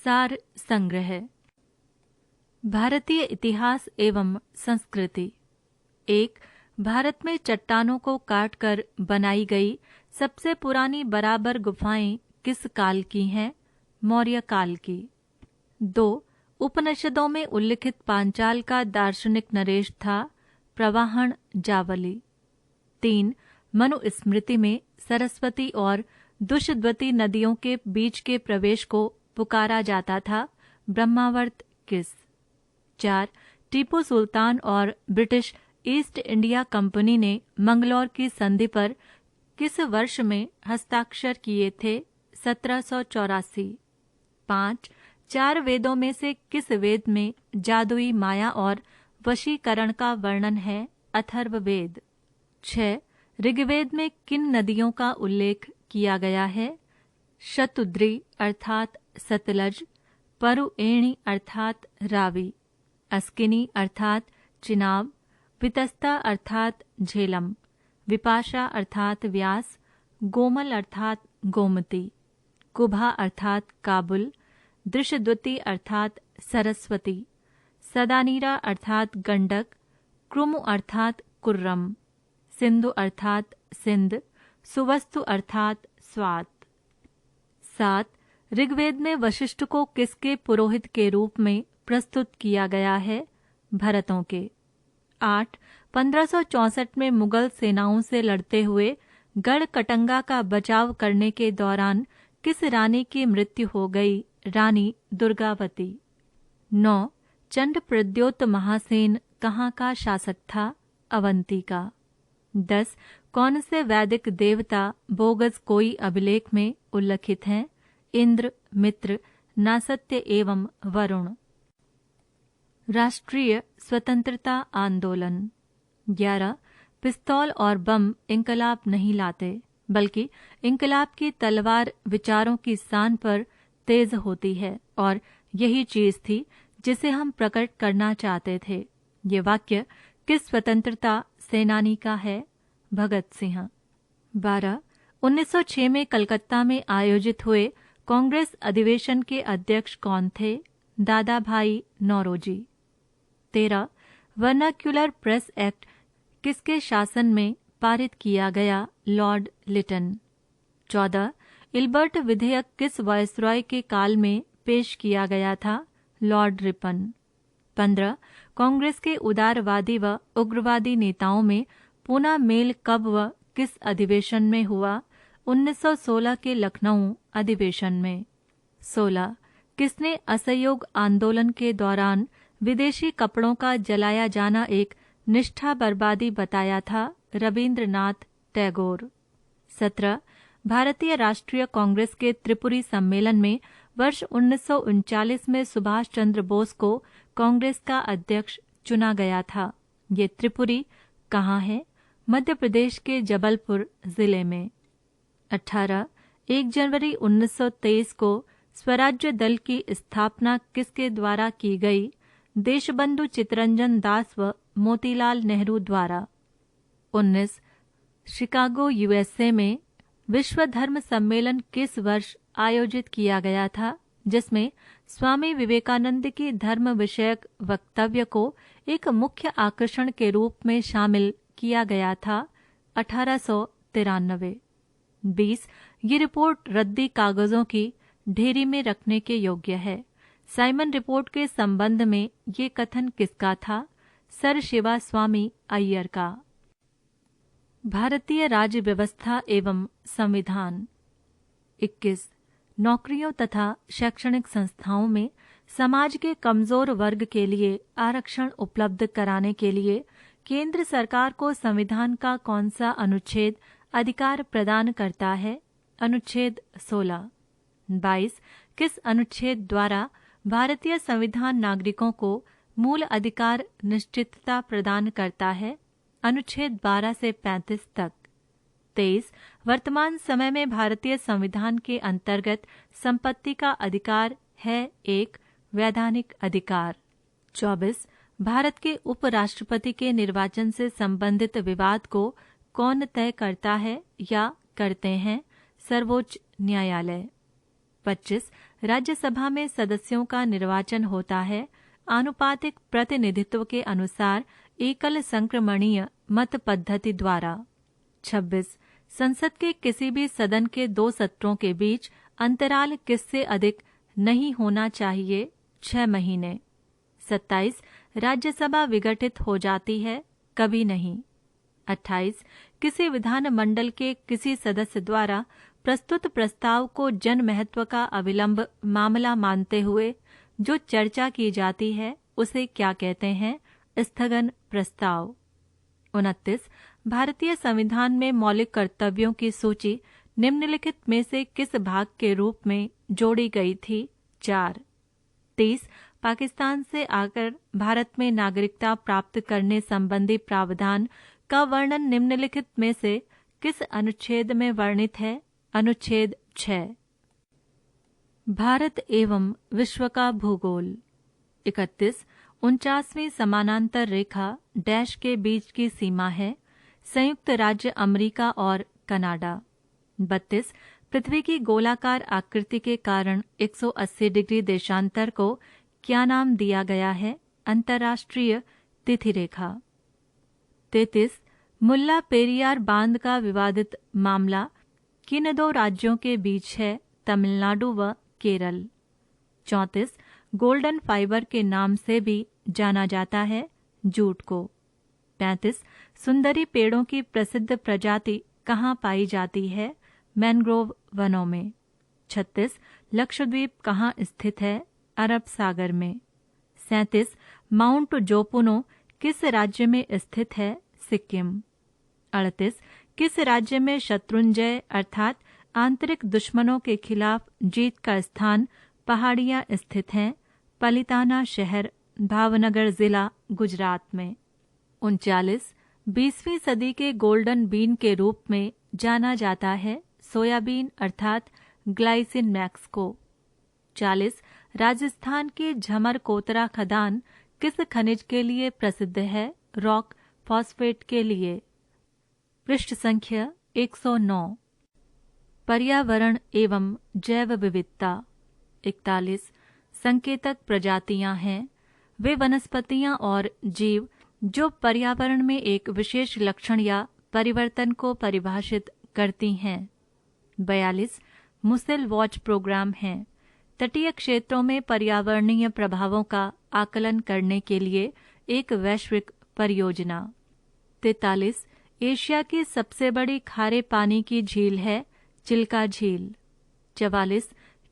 सार संग्रह। भारतीय इतिहास एवं संस्कृति। 1. भारत में चट्टानों को काटकर बनाई गई सबसे पुरानी बराबर गुफाएं किस काल की हैं? मौर्य काल की। 2. उपनिषदों में उल्लिखित पांचाल का दार्शनिक नरेश था प्रवाहन जावली। 3. मनुस्मृति में सरस्वती और दुष्द्वती नदियों के बीच के प्रवेश को पुकारा जाता था ब्रह्मावर्त किस? 4. टीपू सुल्तान और ब्रिटिश ईस्ट इंडिया कंपनी ने मंगलौर की संधि पर किस वर्ष में हस्ताक्षर किए थे? 1784। 5. 4 वेदों में से किस वेद में जादुई माया और वशीकरण का वर्णन है? अथर्ववेद। 6. ऋग्वेद में किन नदियों का उल्लेख किया गया है? शतुद्री अर्थात सतलज, परुएणी अर्थात रावी, अस्किनी अर्थात चिनाब, वितस्ता अर्थात झेलम, विपाशा अर्थात व्यास, गोमल अर्थात गोमती, कुभा अर्थात काबुल, दृशद्वती अर्थात सरस्वती, सदानीरा अर्थात गंडक, क्रुमु अर्थात कुर्रम, सिंधु अर्थात सिंध, सुवस्तु अर्थात स्वात। 7. ऋग्वेद में वशिष्ठ को किसके पुरोहित के रूप में प्रस्तुत किया गया है? भरतों के। 8. 1564 में मुगल सेनाओं से लड़ते हुए गढ़ कटंगा का बचाव करने के दौरान किस रानी की मृत्यु हो गई? रानी दुर्गावती। 9. चंड प्रद्योत महासेन कहाँ का शासक था? अवंती का। 10. कौन से वैदिक देवता बोगस कोई अभिलेख में उल्लिखित हैं? इंद्र, मित्र, नासत्य एवं वरुण। राष्ट्रीय स्वतंत्रता आंदोलन। 11. पिस्तौल और बम इंकलाब नहीं लाते, बल्कि इंकलाब की तलवार विचारों की सान पर तेज होती है और यही चीज थी जिसे हम प्रकट करना चाहते थे। ये वाक्य किस स्वतंत्रता सेनानी का है? भगत सिंह। 12. 1906 में कलकत्ता में आयोजित हुए कांग्रेस अधिवेशन के अध्यक्ष कौन थे? दादा भाई नौरोजी। 13. वर्नाक्युलर प्रेस एक्ट किसके शासन में पारित किया गया? लॉर्ड लिटन। 14. इल्बर्ट विधेयक किस वायसरॉय के काल में पेश किया गया था? Lord Ripon. 15. कांग्रेस के उदारवादी व उग्रवादी नेताओं में पूना मेल कब व किस अधिवेशन में हुआ? 1916 के लखनऊ अधिवेशन में। 16. किसने असहयोग आंदोलन के दौरान विदेशी कपड़ों का जलाया जाना एक निष्ठा बर्बादी बताया था? रविंद्रनाथ टैगोर। 17. भारतीय राष्ट्रीय कांग्रेस के त्रिपुरी सम्मेलन में वर्ष 1939 में सुभाष चंद्र बोस को कांग्रेस का अध्यक्ष चुना गया था। ये त्रिपुरी कहाँ है? मध्य प्रदेश के जबलपुर जिले में। 18. 1 जनवरी 1923 को स्वराज्य दल की स्थापना किसके द्वारा की गई? देशबंधु चित्तरंजन दास व मोतीलाल नेहरू द्वारा। 19. शिकागो यूएसए में विश्व धर्म सम्मेलन किस वर्ष आयोजित किया गया था, जिसमें स्वामी विवेकानंद की धर्म विषयक वक्तव्य को एक मुख्य आकर्षण के रूप में शामिल किया गया था? 1893। 20. ये रिपोर्ट रद्दी कागजों की ढेरी में रखने के योग्य है। साइमन रिपोर्ट के संबंध में ये कथन किसका था? सर शिवा स्वामी अय्यर का। भारतीय राज्य व्यवस्था एवं संविधान। 21. नौकरियों तथा शैक्षणिक संस्थाओं में समाज के कमजोर वर्ग के लिए आरक्षण उपलब्ध कराने के लिए केंद्र सरकार को संविधान का कौन सा अनुच्छेद अधिकार प्रदान करता है? अनुच्छेद 16। 22. किस अनुच्छेद द्वारा भारतीय संविधान नागरिकों को मूल अधिकार निश्चितता प्रदान करता है? अनुच्छेद 12 से 35 तक। 23. वर्तमान समय में भारतीय संविधान के अंतर्गत संपत्ति का अधिकार है एक वैधानिक अधिकार। 24. भारत के उपराष्ट्रपति के निर्वाचन से संबंधित विवाद को कौन तय करता है या करते हैं? सर्वोच्च न्यायालय। 25. राज्यसभा में सदस्यों का निर्वाचन होता है आनुपातिक प्रतिनिधित्व के अनुसार एकल संक्रमणीय मत पद्धति द्वारा। 26. संसद के किसी भी सदन के 2 सत्रों के बीच अंतराल किससे अधिक नहीं होना चाहिए, 6 महीने। 27. राज्यसभा विघटित हो जाती है, कभी नहीं। 28. किसी विधान मंडल के किसी सदस्य द्वारा प्रस्तुत प्रस्ताव को जन महत्व का अविलंब मामला मानते हुए जो चर्चा की जाती है उसे क्या कहते हैं, स्थगन प्रस्ताव। 29. भारतीय संविधान में मौलिक कर्तव्यों की सूची निम्नलिखित में से किस भाग के रूप में जोड़ी गई थी, 4। 30. पाकिस्तान से आकर भारत में नागरिकता प्राप्त करने संबंधी प्रावधान का वर्णन निम्नलिखित में से किस अनुच्छेद में वर्णित है, अनुच्छेद 6। भारत एवं विश्व का भूगोल। 31. 49वीं समानांतर रेखा डैश के बीच की सीमा है, संयुक्त राज्य अमेरिका और कनाडा। 32. पृथ्वी की गोलाकार आकृति के कारण 180 डिग्री देशांतर को क्या नाम दिया गया है, अंतर्राष्ट्रीय तिथि रेखा। 33. मुल्ला पेरियार बांध का विवादित मामला किन 2 राज्यों के बीच है, तमिलनाडु व केरल। 34. गोल्डन फाइबर के नाम से भी जाना जाता है जूट को। 35. सुंदरी पेड़ों की प्रसिद्ध प्रजाति कहाँ पाई जाती है, मैनग्रोव वनों में। 36. लक्षद्वीप कहाँ स्थित है, अरब सागर में। 37. माउंट जोपुनो किस राज्य में स्थित है, सिक्किम। 38. किस राज्य में शत्रुंजय अर्थात आंतरिक दुश्मनों के खिलाफ जीत का स्थान पहाड़ियां स्थित हैं, पलिताना शहर, भावनगर जिला, गुजरात में। 39. 20वीं सदी के गोल्डन बीन के रूप में जाना जाता है सोयाबीन अर्थात ग्लाइसिन मैक्स को। 40. राजस्थान के झमर कोतरा खदान किस खनिज के लिए प्रसिद्ध है, रॉक फॉस्फेट के लिए। पृष्ठ संख्या 109। पर्यावरण एवं जैव विविधता। 41. संकेतक प्रजातियां हैं, वे वनस्पतियां और जीव जो पर्यावरण में एक विशेष लक्षण या परिवर्तन को परिभाषित करती हैं। 42. मुसेल वॉच प्रोग्राम हैं, तटीय क्षेत्रों में पर्यावरणीय प्रभावों का आकलन करने के लिए एक वैश्विक परियोजना। 43. एशिया की सबसे बड़ी खारे पानी की झील है चिल्का झील। 44.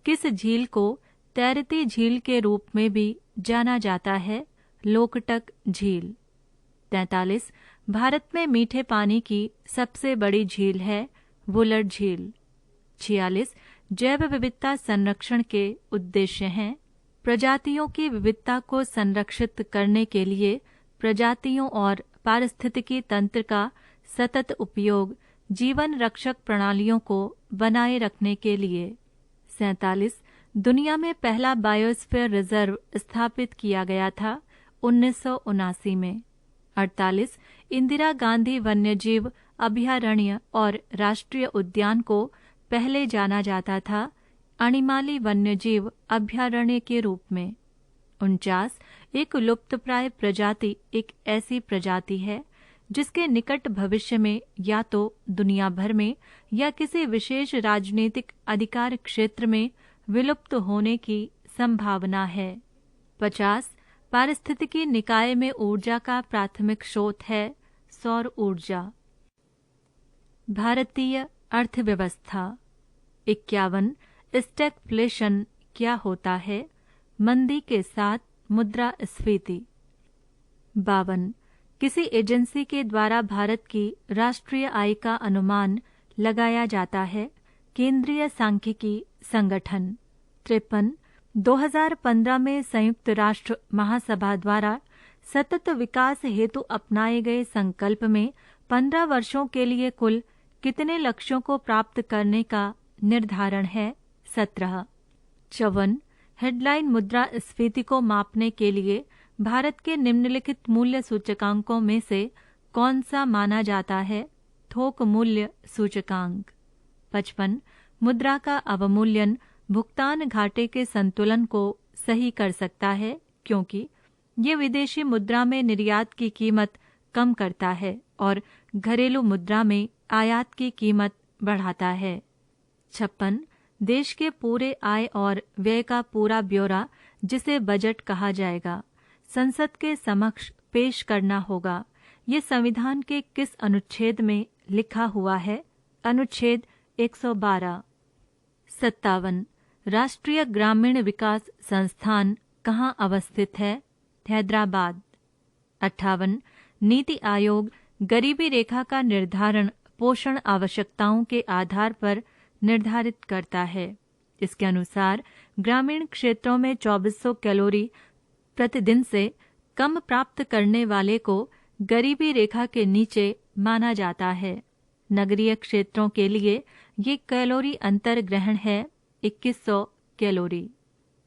किस झील को तैरती झील के रूप में भी जाना जाता है, लोकटक झील। 43. भारत में मीठे पानी की सबसे बड़ी झील है वुलर झील। 46. जैव विविधता संरक्षण के उद्देश्य हैं, प्रजातियों की विविधता को संरक्षित करने के लिए प्रजातियों और पारिस्थितिकी तंत्र का सतत उपयोग जीवन रक्षक प्रणालियों को बनाए रखने के लिए। 47. दुनिया में पहला बायोस्फीयर रिजर्व स्थापित किया गया था 1979 में। 48. इंदिरा गांधी वन्यजीव अभयारण्य और राष्ट्रीय उद्यान को पहले जाना जाता था अणिमाली वन्यजीव अभयारण्य के रूप में। 49. एक लुप्तप्राय प्रजाति एक ऐसी प्रजाति है जिसके निकट भविष्य में या तो दुनिया भर में या किसी विशेष राजनीतिक अधिकार क्षेत्र में विलुप्त होने की संभावना है। 50. पारिस्थितिकी निकाय में ऊर्जा का प्राथमिक स्रोत है सौर ऊर्जा। भारतीय अर्थव्यवस्था। 51. स्टैगफ्लेशन क्या होता है, मंदी के साथ मुद्रास्फीति। 52. किसी एजेंसी के द्वारा भारत की राष्ट्रीय आय का अनुमान लगाया जाता है, केंद्रीय सांख्यिकी संगठन। 53. 2015 में संयुक्त राष्ट्र महासभा द्वारा सतत विकास हेतु अपनाए गए संकल्प में 15 वर्षों के लिए कुल कितने लक्ष्यों को प्राप्त करने का निर्धारण है, 17। 54. हेडलाइन मुद्रास्फीति को मापने के लिए भारत के निम्नलिखित मूल्य सूचकांकों में से कौन सा माना जाता है, थोक मूल्य सूचकांक। 55. मुद्रा का अवमूल्यन भुगतान घाटे के संतुलन को सही कर सकता है, क्योंकि ये विदेशी मुद्रा में निर्यात की कीमत कम करता है और घरेलू मुद्रा में आयात की कीमत बढ़ाता है। 56 देश के पूरे आय और व्यय का पूरा ब्यौरा, जिसे बजट कहा जाएगा, संसद के समक्ष पेश करना होगा। ये संविधान के किस अनुच्छेद में लिखा हुआ है? अनुच्छेद 112। 57 राष्ट्रीय ग्रामीण विकास संस्थान कहाँ अवस्थित है? हैदराबाद। 58 नीति आयोग गरीबी रेखा का निर्धारण पोषण आवश्यकताओं के आधार पर निर्धारित करता है। इसके अनुसार ग्रामीण क्षेत्रों में 2400 कैलोरी प्रतिदिन से कम प्राप्त करने वाले को गरीबी रेखा के नीचे माना जाता है। नगरीय क्षेत्रों के लिए ये कैलोरी अंतर ग्रहण है 2100 कैलोरी।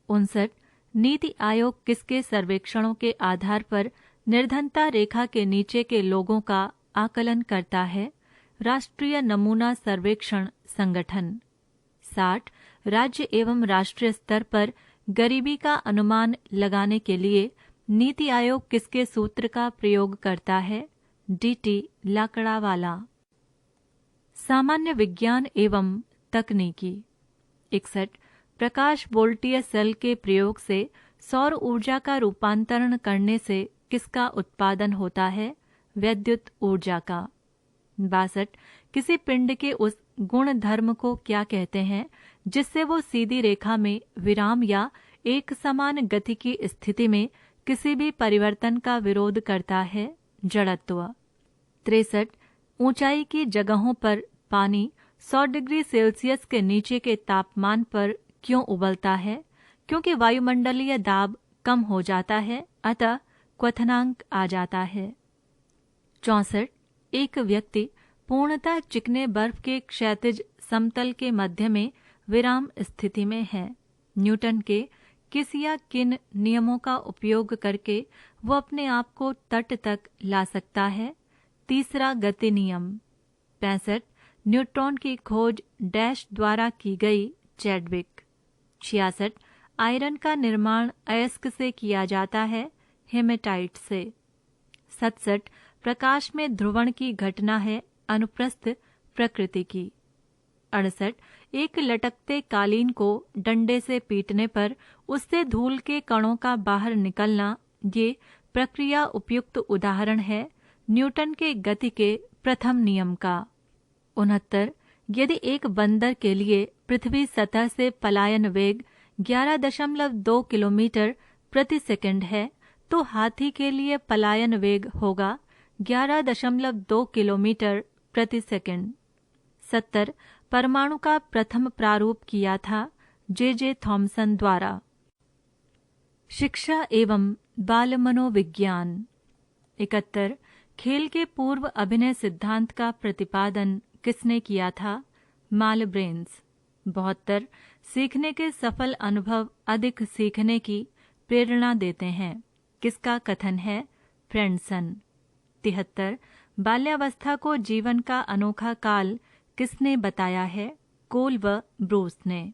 59 नीति आयोग किसके सर्वेक्षणों के आधार पर निर्धनता रेखा के नीचे के लोगों का आकलन करता है? राष्ट्रीय नमूना सर्वेक्षण संगठन। 60 राज्य एवं राष्ट्रीय स्तर पर गरीबी का अनुमान लगाने के लिए नीति आयोग किसके सूत्र का प्रयोग करता है? DT लाकड़ावाला। सामान्य विज्ञान एवं तकनीकी। 61 प्रकाश वोल्टीय सेल के प्रयोग से सौर ऊर्जा का रूपांतरण करने से किसका उत्पादन होता है? विद्युत ऊर्जा का। 62 किसी पिंड के उस गुण धर्म को क्या कहते हैं जिससे वो सीधी रेखा में विराम या एक समान गति की स्थिति में किसी भी परिवर्तन का विरोध करता है? जड़त्व। 63 ऊंचाई की जगहों पर पानी 100 डिग्री सेल्सियस के नीचे के तापमान पर क्यों उबलता है? क्योंकि वायुमंडलीय दाब कम हो जाता है, अतः क्वथनांक आ जाता है। 64 एक व्यक्ति पूर्णतः चिकने बर्फ के क्षैतिज समतल के मध्य में विराम स्थिति में है। न्यूटन के किस या किन नियमों का उपयोग करके वो अपने आप को तट तक ला सकता है? तीसरा गति नियम। 65 न्यूट्रॉन की खोज डैश द्वारा की गई? चैडविक। 66 आयरन का निर्माण अयस्क से किया जाता है? हेमेटाइट से। 67 प्रकाश में ध्रुवण की घटना है? अनुप्रस्थ प्रकृति की। 68 एक लटकते कालीन को डंडे से पीटने पर उससे धूल के कणों का बाहर निकलना, ये प्रक्रिया उपयुक्त उदाहरण है न्यूटन के गति के प्रथम नियम का। 69 यदि एक बंदर के लिए पृथ्वी सतह से पलायन वेग 11.2 किलोमीटर प्रति सेकंड है, तो हाथी के लिए पलायन वेग होगा 11.2 किलोमीटर प्रति सेकंड। 70 परमाणु का प्रथम प्रारूप किया था J.J. थॉमसन द्वारा। शिक्षा एवं बाल मनोविज्ञान। 71 खेल के पूर्व अभिनय सिद्धांत का प्रतिपादन किसने किया था? मालब्रेन्स। 72 सीखने के सफल अनुभव अधिक सीखने की प्रेरणा देते हैं, किसका कथन है? फ्रेंडसन। 73 बाल्यावस्था को जीवन का अनोखा काल किसने बताया है? कोल व ब्रूस ने।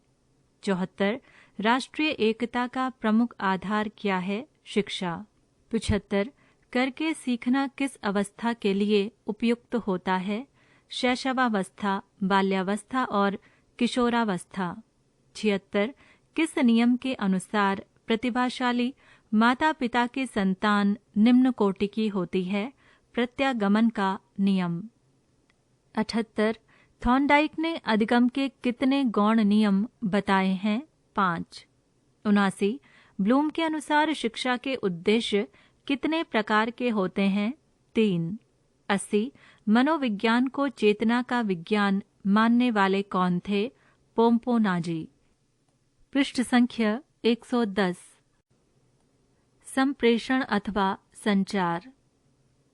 74 राष्ट्रीय एकता का प्रमुख आधार क्या है? शिक्षा। 75 करके सीखना किस अवस्था के लिए उपयुक्त होता है? शैशवावस्था, बाल्यावस्था और किशोरावस्था। 76 किस नियम के अनुसार प्रतिभाशाली माता पिता की संतान निम्न कोटि की होती है? प्रत्यागमन का नियम। 78 थॉर्नडाइक ने अधिगम के कितने गौण नियम बताए हैं? 5। 79 ब्लूम के अनुसार शिक्षा के उद्देश्य कितने प्रकार के होते हैं? 3। 80 मनोविज्ञान को चेतना का विज्ञान मानने वाले कौन थे? पोम्पोनाजी। पृष्ठ संख्या 110। संप्रेषण अथवा संचार।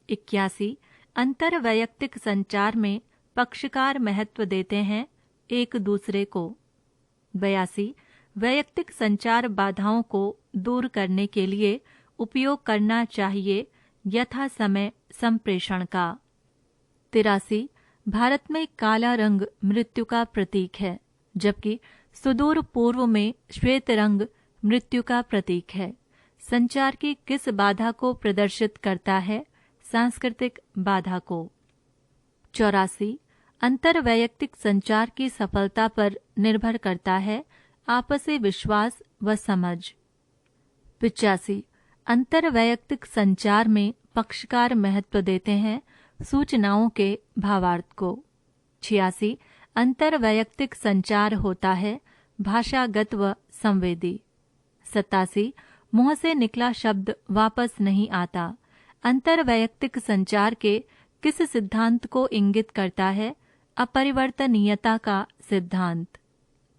81 अंतरवैयक्तिक संचार में पक्षकार महत्व देते हैं एक दूसरे को। 82 वैयक्तिक संचार बाधाओं को दूर करने के लिए उपयोग करना चाहिए यथा समय संप्रेषण का। 83 भारत में काला रंग मृत्यु का प्रतीक है, जबकि सुदूर पूर्व में श्वेत रंग मृत्यु का प्रतीक है। संचार की किस बाधा को प्रदर्शित करता है? सांस्कृतिक बाधा को। 84 अंतरवैयक्तिक संचार की सफलता पर निर्भर करता है आपसी विश्वास व समझ। 85 अंतरवैयक्तिक संचार में पक्षकार महत्व देते हैं सूचनाओं के भावार्थ को। 86 अंतरवैयक्तिक संचार होता है भाषागत व संवेदी। 87 मुंह से निकला शब्द वापस नहीं आता। अंतरवैयक्तिक संचार के किस सिद्धांत को इंगित करता है? अपरिवर्तनीयता का सिद्धांत।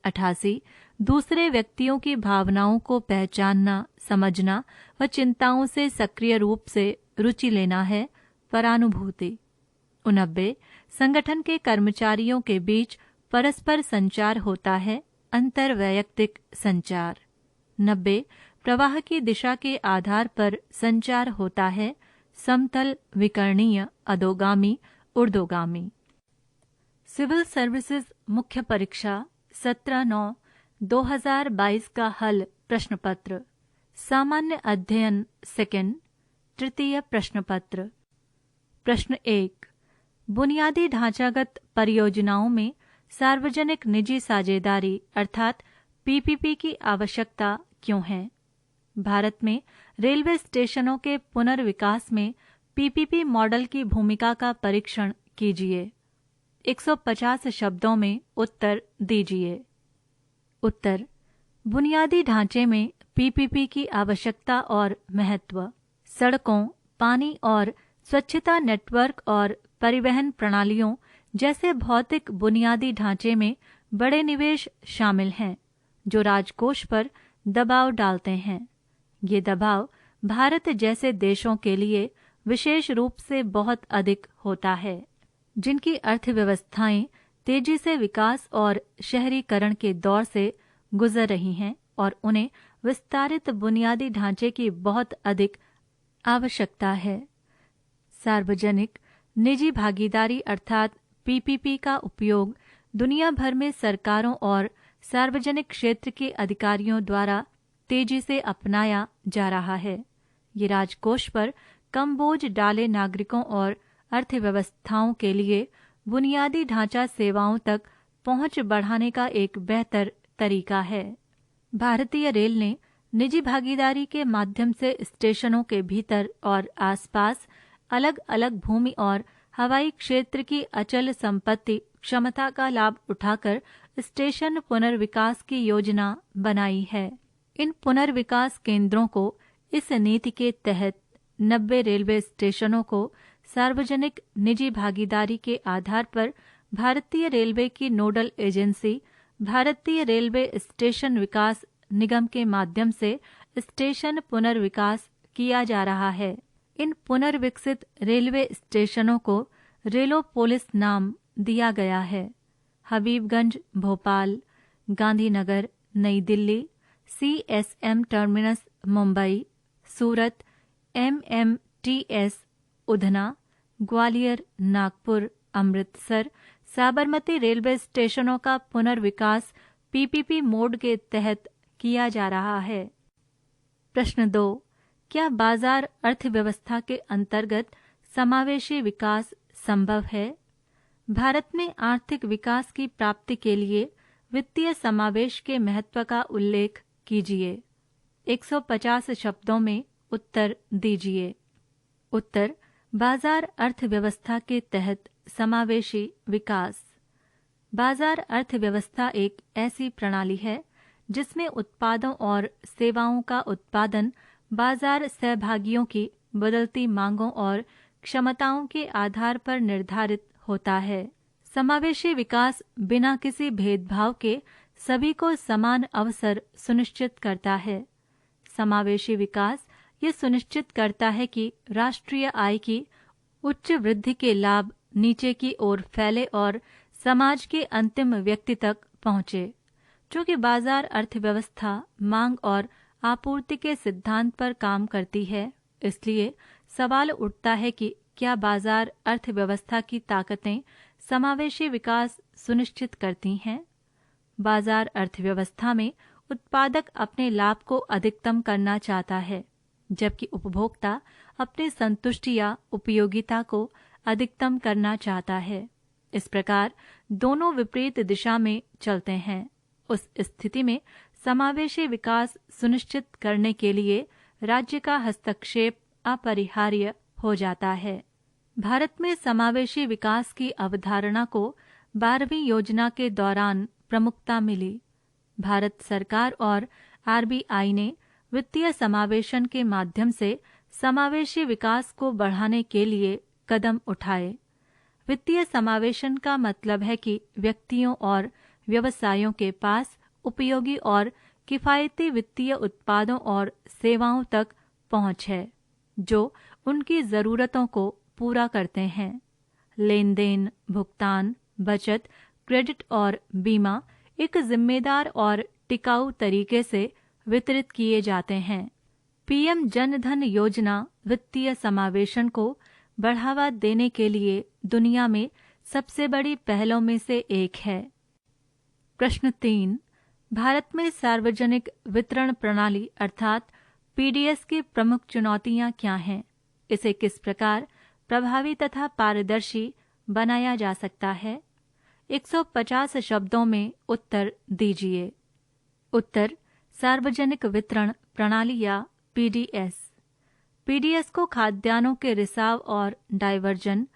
88 दूसरे व्यक्तियों की भावनाओं को पहचानना, समझना व चिंताओं से सक्रिय रूप से रुचि लेना है परानुभूति। 89 संगठन के कर्मचारियों के बीच परस्पर संचार होता है अंतरवैयक्तिक संचार। 90 प्रवाह की दिशा के आधार पर संचार होता है समतल, विकर्णीय, अधोगामी, ऊर्ध्वगामी। सिविल सर्विसेज मुख्य परीक्षा 17/9/2022 का हल प्रश्न पत्र। सामान्य अध्ययन सेकंड, तृतीय प्रश्न पत्र। प्रश्न 1 बुनियादी ढांचागत परियोजनाओं में सार्वजनिक निजी साझेदारी अर्थात पीपीपी की आवश्यकता क्यों है? भारत में रेलवे स्टेशनों के पुनर्विकास में पीपीपी मॉडल की भूमिका का परीक्षण कीजिए। 150 शब्दों में उत्तर दीजिए। उत्तर: बुनियादी ढांचे में पीपीपी की आवश्यकता और महत्व। सड़कों, पानी और स्वच्छता नेटवर्क और परिवहन प्रणालियों जैसे भौतिक बुनियादी ढांचे में बड़े निवेश शामिल हैं जो राजकोष पर दबाव डालते हैं। ये दबाव भारत जैसे देशों के लिए विशेष रूप से बहुत अधिक होता है, जिनकी अर्थव्यवस्थाएं तेजी से विकास और शहरीकरण के दौर से गुजर रही हैं और उन्हें विस्तारित बुनियादी ढांचे की बहुत अधिक आवश्यकता है। सार्वजनिक निजी भागीदारी अर्थात पीपीपी का उपयोग दुनिया भर में सरकारों और सार्वजनिक क्षेत्र के अधिकारियों द्वारा तेजी से अपनाया जा रहा है। ये राजकोष पर कम बोझ डाले नागरिकों और अर्थव्यवस्थाओं के लिए बुनियादी ढांचा सेवाओं तक पहुंच बढ़ाने का एक बेहतर तरीका है। भारतीय रेल ने निजी भागीदारी के माध्यम से स्टेशनों के भीतर और आसपास अलग अलग भूमि और हवाई क्षेत्र की अचल संपत्ति क्षमता का लाभ उठाकर स्टेशन पुनर्विकास की योजना बनाई है। इन पुनर्विकास केंद्रों को इस नीति के तहत 90 रेलवे स्टेशनों को सार्वजनिक निजी भागीदारी के आधार पर भारतीय रेलवे की नोडल एजेंसी भारतीय रेलवे स्टेशन विकास निगम के माध्यम से स्टेशन पुनर्विकास किया जा रहा है। इन पुनर्विकसित रेलवे स्टेशनों को रेलोपोलिस नाम दिया गया है। हबीबगंज भोपाल, गांधीनगर नई दिल्ली, CSM टर्मिनस मुंबई, सूरत MMTS उधना, ग्वालियर, नागपुर, अमृतसर, साबरमती रेलवे स्टेशनों का पुनर्विकास पीपीपी मोड के तहत किया जा रहा है। प्रश्न 2 क्या बाजार अर्थव्यवस्था के अंतर्गत समावेशी विकास संभव है? भारत में आर्थिक विकास की प्राप्ति के लिए वित्तीय समावेश के महत्व का उल्लेख कीजिए। 150 शब्दों में उत्तर दीजिए। उत्तर: बाजार अर्थव्यवस्था के तहत समावेशी विकास। बाजार अर्थव्यवस्था एक ऐसी प्रणाली है जिसमें उत्पादों और सेवाओं का उत्पादन बाजार सहभागियों की बदलती मांगों और क्षमताओं के आधार पर निर्धारित होता है। समावेशी विकास बिना किसी भेदभाव के सभी को समान अवसर सुनिश्चित करता है। समावेशी विकास ये सुनिश्चित करता है कि राष्ट्रीय आय की उच्च वृद्धि के लाभ नीचे की ओर फैले और समाज के अंतिम व्यक्ति तक पहुँचे। चूँकि बाजार अर्थव्यवस्था मांग और आपूर्ति के सिद्धांत पर काम करती है, इसलिए सवाल उठता है कि क्या बाजार अर्थव्यवस्था की ताकतें समावेशी विकास सुनिश्चित करती हैं? बाजार अर्थव्यवस्था में उत्पादक अपने लाभ को अधिकतम करना चाहता है, जबकि उपभोक्ता अपनी संतुष्टि या उपयोगिता को अधिकतम करना चाहता है। इस प्रकार दोनों विपरीत दिशा में चलते हैं। उस स्थिति में समावेशी विकास सुनिश्चित करने के लिए राज्य का हस्तक्षेप अपरिहार्य हो जाता है। भारत में समावेशी विकास की अवधारणा को 12वीं योजना के दौरान प्रमुखता मिली। भारत सरकार और आरबीआई ने वित्तीय समावेशन के माध्यम से समावेशी विकास को बढ़ाने के लिए कदम उठाए। वित्तीय समावेशन का मतलब है कि व्यक्तियों और व्यवसायों के पास उपयोगी और किफायती वित्तीय उत्पादों और सेवाओं तक पहुंच है, जो उनकी जरूरतों को पूरा करते हैं। लेन देन, भुगतान, बचत, क्रेडिट और बीमा एक जिम्मेदार और टिकाऊ तरीके से वितरित किए जाते हैं। पीएम जन धन योजना वित्तीय समावेशन को बढ़ावा देने के लिए दुनिया में सबसे बड़ी पहलों में से एक है। प्रश्न 3, भारत में सार्वजनिक वितरण प्रणाली अर्थात पीडीएस की प्रमुख चुनौतियां क्या हैं? इसे किस प्रकार प्रभावी तथा पारदर्शी बनाया जा सकता है? 150 शब्दों में उत्तर दीजिए। उत्तर: सार्वजनिक वितरण प्रणाली या पीडीएस। पीडीएस को खाद्यान्नों के रिसाव और डायवर्जन,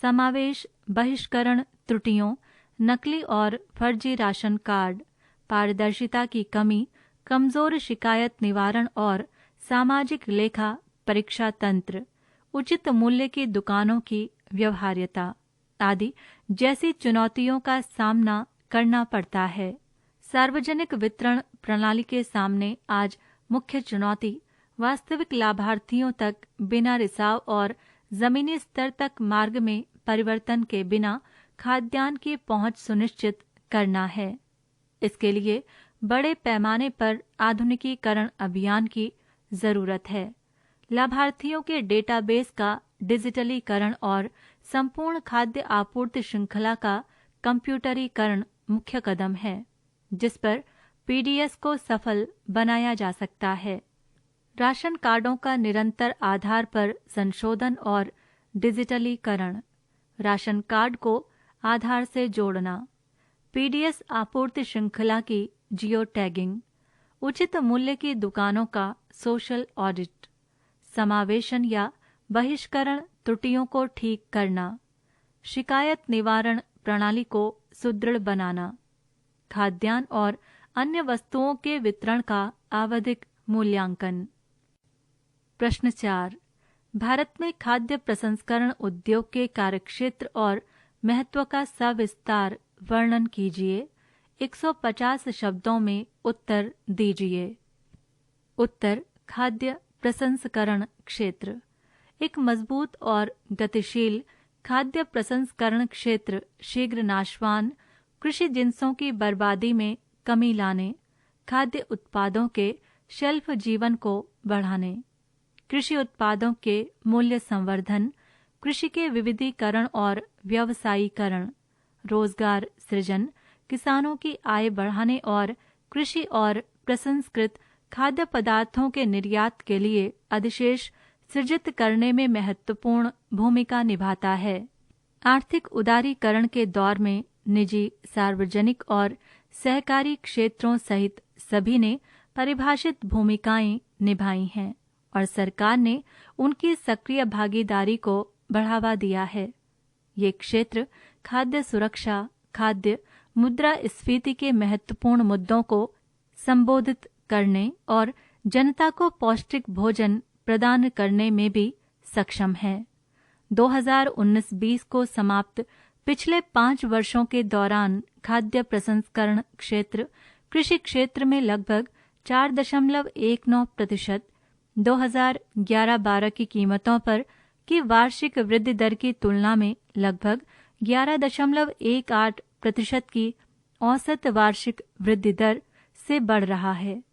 समावेश, बहिष्करण, त्रुटियों, नकली और फर्जी राशन कार्ड, पारदर्शिता की कमी, कमजोर शिकायत निवारण और सामाजिक लेखा परीक्षा तंत्र, उचित मूल्य की दुकानों की व्यवहार्यता आदि जैसी चुनौतियों का सामना करना पड़ता है। सार्वजनिक वितरण प्रणाली के सामने आज मुख्य चुनौती वास्तविक लाभार्थियों तक बिना रिसाव और जमीनी स्तर तक मार्ग में परिवर्तन के बिना खाद्यान्न की पहुंच सुनिश्चित करना है। इसके लिए बड़े पैमाने पर आधुनिकीकरण अभियान की जरूरत है। लाभार्थियों के डेटाबेस का डिजिटलीकरण और संपूर्ण खाद्य आपूर्ति श्रृंखला का कंप्यूटरीकरण मुख्य कदम है, जिस पर पीडीएस को सफल बनाया जा सकता है। राशन कार्डों का निरंतर आधार पर संशोधन और डिजिटलीकरण, राशन कार्ड को आधार से जोड़ना, पीडीएस आपूर्ति श्रृंखला की जियो टैगिंग, उचित मूल्य की दुकानों का सोशल ऑडिट, समावेशन या बहिष्करण त्रुटियों को ठीक करना, शिकायत निवारण प्रणाली को सुदृढ़ बनाना, खाद्यान्न और अन्य वस्तुओं के वितरण का आवधिक मूल्यांकन। प्रश्न 4, भारत में खाद्य प्रसंस्करण उद्योग के कार्यक्षेत्र और महत्व का सविस्तार वर्णन कीजिए। 150 शब्दों में उत्तर दीजिए। उत्तर: खाद्य प्रसंस्करण क्षेत्र। एक मजबूत और गतिशील खाद्य प्रसंस्करण क्षेत्र शीघ्र नाशवान कृषि जिंसों की बर्बादी में कमी लाने, खाद्य उत्पादों के शेल्फ जीवन को बढ़ाने, कृषि उत्पादों के मूल्य संवर्धन, कृषि के विविधीकरण और व्यवसायीकरण, रोजगार सृजन, किसानों की आय बढ़ाने और कृषि और प्रसंस्कृत खाद्य पदार्थों के निर्यात के लिए अधिशेष सृजित करने में महत्वपूर्ण भूमिका निभाता है। आर्थिक उदारीकरण के दौर में निजी, सार्वजनिक और सहकारी क्षेत्रों सहित सभी ने परिभाषित भूमिकाएं निभाई हैं और सरकार ने उनकी सक्रिय भागीदारी को बढ़ावा दिया है। ये क्षेत्र खाद्य सुरक्षा, खाद्य मुद्रास्फीति के महत्वपूर्ण मुद्दों को संबोधित करने और जनता को पौष्टिक भोजन प्रदान करने में भी सक्षम है। 2019-20 को समाप्त पिछले 5 वर्षों के दौरान खाद्य प्रसंस्करण क्षेत्र कृषि क्षेत्र में लगभग 4.19%, 2011-12 की कीमतों पर की वार्षिक वृद्धि दर की तुलना में लगभग 11.18% की औसत वार्षिक वृद्धि दर से बढ़ रहा है।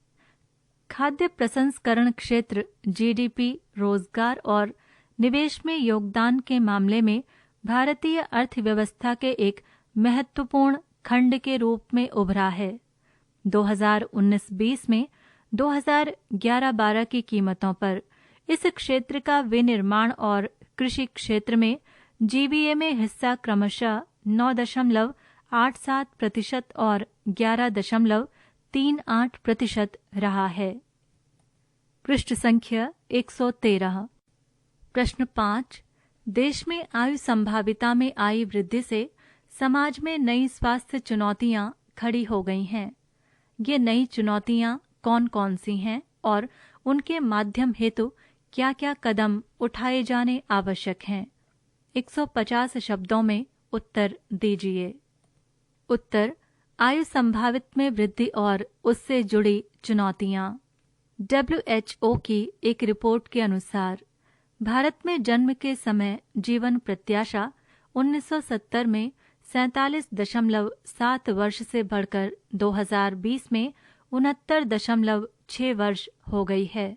खाद्य प्रसंस्करण क्षेत्र जीडीपी, रोजगार और निवेश में योगदान के मामले में भारतीय अर्थव्यवस्था के एक महत्वपूर्ण खंड के रूप में उभरा है। 2019-20 में 2011-12 की कीमतों पर इस क्षेत्र का विनिर्माण और कृषि क्षेत्र में जीवीए में हिस्सा क्रमशः 9.87% और 11.38% रहा है। पृष्ठ संख्या 113। प्रश्न 5। देश में आयु संभाविता में आई वृद्धि से समाज में नई स्वास्थ्य चुनौतियां खड़ी हो गई हैं। ये नई चुनौतियां कौन कौन सी हैं और उनके माध्यम हेतु क्या क्या कदम उठाए जाने आवश्यक हैं? 150 शब्दों में उत्तर दीजिए। उत्तर: आयु संभावित में वृद्धि और उससे जुड़ी चुनौतियां। WHO की एक रिपोर्ट के अनुसार भारत में जन्म के समय जीवन प्रत्याशा 1970 में 47.7 वर्ष से बढ़कर 2020 में 69.6 वर्ष हो गई है।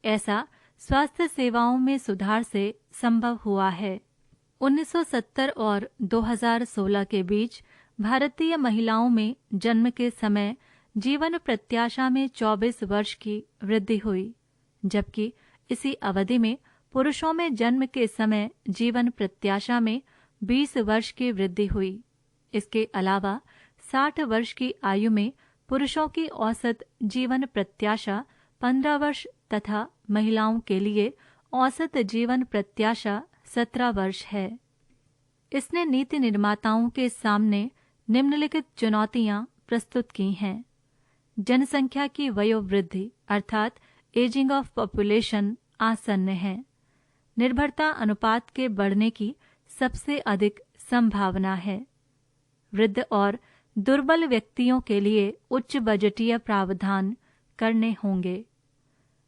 ऐसा स्वास्थ्य सेवाओं में सुधार से संभव हुआ है। 1970 और 2016 के बीच भारतीय महिलाओं में जन्म के समय जीवन प्रत्याशा में 24 वर्ष की वृद्धि हुई, जबकि इसी अवधि में पुरुषों में जन्म के समय जीवन प्रत्याशा में 20 वर्ष की वृद्धि हुई। इसके अलावा 60 वर्ष की आयु में पुरुषों की औसत जीवन प्रत्याशा 15 वर्ष तथा महिलाओं के लिए औसत जीवन प्रत्याशा 17 वर्ष है। इसने नीति निर्माताओं के सामने निम्नलिखित चुनौतियां प्रस्तुत की हैं। जनसंख्या की वयोवृद्धि अर्थात एजिंग ऑफ पॉपुलेशन आसन्न है। निर्भरता अनुपात के बढ़ने की सबसे अधिक संभावना है। वृद्ध और दुर्बल व्यक्तियों के लिए उच्च बजटीय प्रावधान करने होंगे।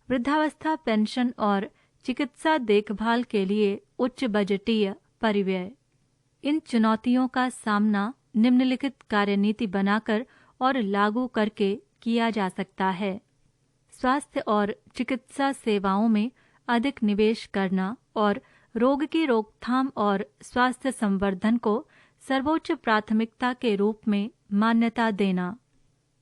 वृद्धावस्था पेंशन और चिकित्सा देखभाल के लिए उच्च बजटीय परिव्यय। इन चुनौतियों का सामना निम्नलिखित कार्यनीति बनाकर और लागू करके किया जा सकता है। स्वास्थ्य और चिकित्सा सेवाओं में अधिक निवेश करना और रोग की रोकथाम और स्वास्थ्य संवर्धन को सर्वोच्च प्राथमिकता के रूप में मान्यता देना।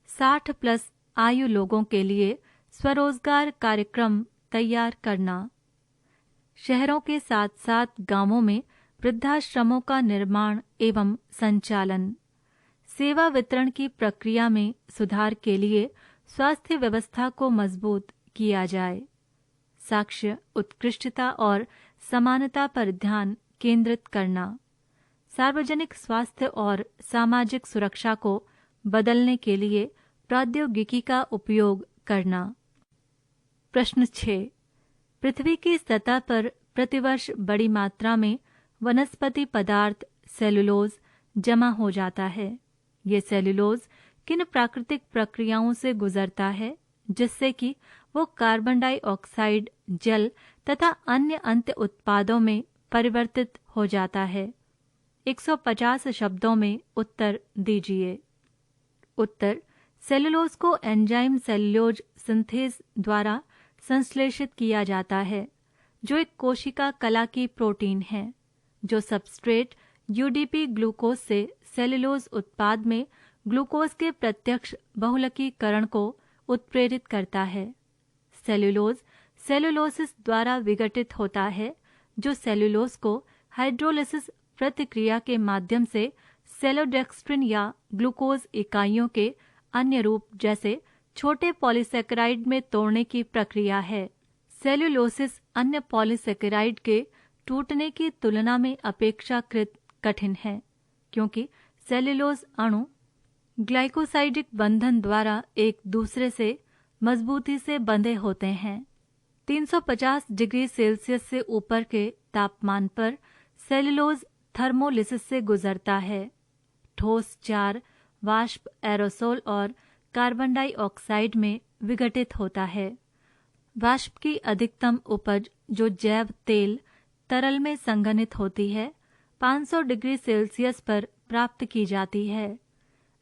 60+ आयु लोगों के लिए स्वरोजगार कार्यक्रम तैयार करना। शहरों के साथ साथ गांवों में वृद्धाश्रमों का निर्माण एवं संचालन। सेवा वितरण की प्रक्रिया में सुधार के लिए स्वास्थ्य व्यवस्था को मजबूत किया जाए। साक्ष्य, उत्कृष्टता और समानता पर ध्यान केंद्रित करना। सार्वजनिक स्वास्थ्य और सामाजिक सुरक्षा को बदलने के लिए प्रौद्योगिकी का उपयोग करना। प्रश्न 6। पृथ्वी की सतह पर प्रतिवर्ष बड़ी मात्रा में वनस्पति पदार्थ सेलुलोज जमा हो जाता है। ये सेलुलोज किन प्राकृतिक प्रक्रियाओं से गुजरता है जिससे कि वो कार्बन डाइऑक्साइड, जल तथा अन्य अंत्य उत्पादों में परिवर्तित हो जाता है? 150 शब्दों में उत्तर दीजिए। उत्तर: सेलुलोज को एंजाइम सेल्यूलोज सिंथेज द्वारा संश्लेषित किया जाता है, जो एक कोशिका कला की प्रोटीन है, जो सबस्ट्रेट यूडीपी ग्लूकोज से सेलुलोज उत्पाद में ग्लूकोज के प्रत्यक्ष बहुलकीकरण को उत्प्रेरित करता है। सेलुलोज सेलुलोसिस द्वारा विघटित होता है, जो सेलुलोज को हाइड्रोलिसिस प्रतिक्रिया के माध्यम से सेलोडेक्स्ट्रिन या ग्लूकोज इकाइयों के अन्य रूप जैसे छोटे पॉलीसेकेराइड में तोड़ने की प्रक्रिया है। सेलुलोसिस अन्य पॉलीसेकेराइड के टूटने की तुलना में अपेक्षाकृत कठिन है, क्योंकि सेलुलोज अणु ग्लाइकोसाइडिक बंधन द्वारा एक दूसरे से मजबूती से बंधे होते हैं। 350 डिग्री सेल्सियस से ऊपर के तापमान पर सेलुलोज थर्मोलिसिस से गुजरता है। ठोस, चार, वाष्प, एरोसोल और कार्बन डाइऑक्साइड में विघटित होता है। वाष्प की अधिकतम उपज, जो जैव तेल तरल में संघनित होती है, 500 डिग्री सेल्सियस पर प्राप्त की जाती है।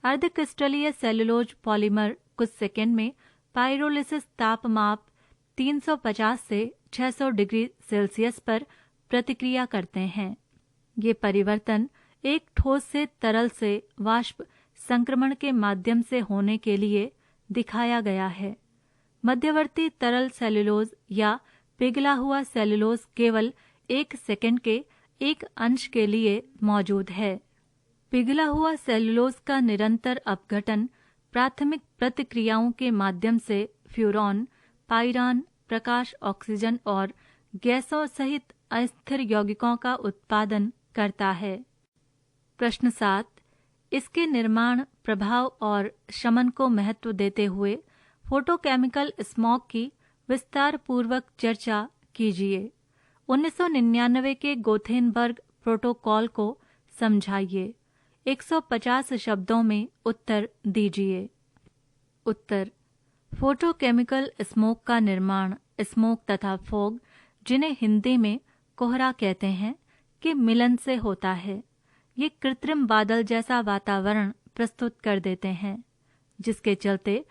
अर्धक्रिस्टलीय सेलुलोज पॉलीमर कुछ सेकंड में पाइरोलिसिस तापमाप 350 से 600 डिग्री सेल्सियस पर प्रतिक्रिया करते हैं। ये परिवर्तन एक ठोस से तरल से वाष्प संक्रमण के माध्यम से होने के लिए दिखाया गया है। मध्यवर्ती तरल सेलुलोज या पिघला हुआ सेलुलोज केवल 1 सेकंड के एक अंश के लिए मौजूद है। पिघला हुआ सेलुलोज का निरंतर अपघटन प्राथमिक प्रतिक्रियाओं के माध्यम से फ्यूरॉन, पाइरान, प्रकाश, ऑक्सीजन और गैसों सहित अस्थिर यौगिकों का उत्पादन करता है। प्रश्न 7, इसके निर्माण, प्रभाव और शमन को महत्व देते हुए फोटोकेमिकल स्मॉग की विस्तार पूर्वक चर्चा कीजिए। 1999 के गोथेनबर्ग प्रोटोकॉल को समझाइए। 150 शब्दों में उत्तर दीजिए। उत्तर: फोटोकेमिकल स्मोक का निर्माण स्मोक तथा फॉग, जिन्हें हिंदी में कोहरा कहते हैं, के मिलन से होता है। ये कृत्रिम बादल जैसा वातावरण प्रस्तुत कर देते हैं, जिसके चलते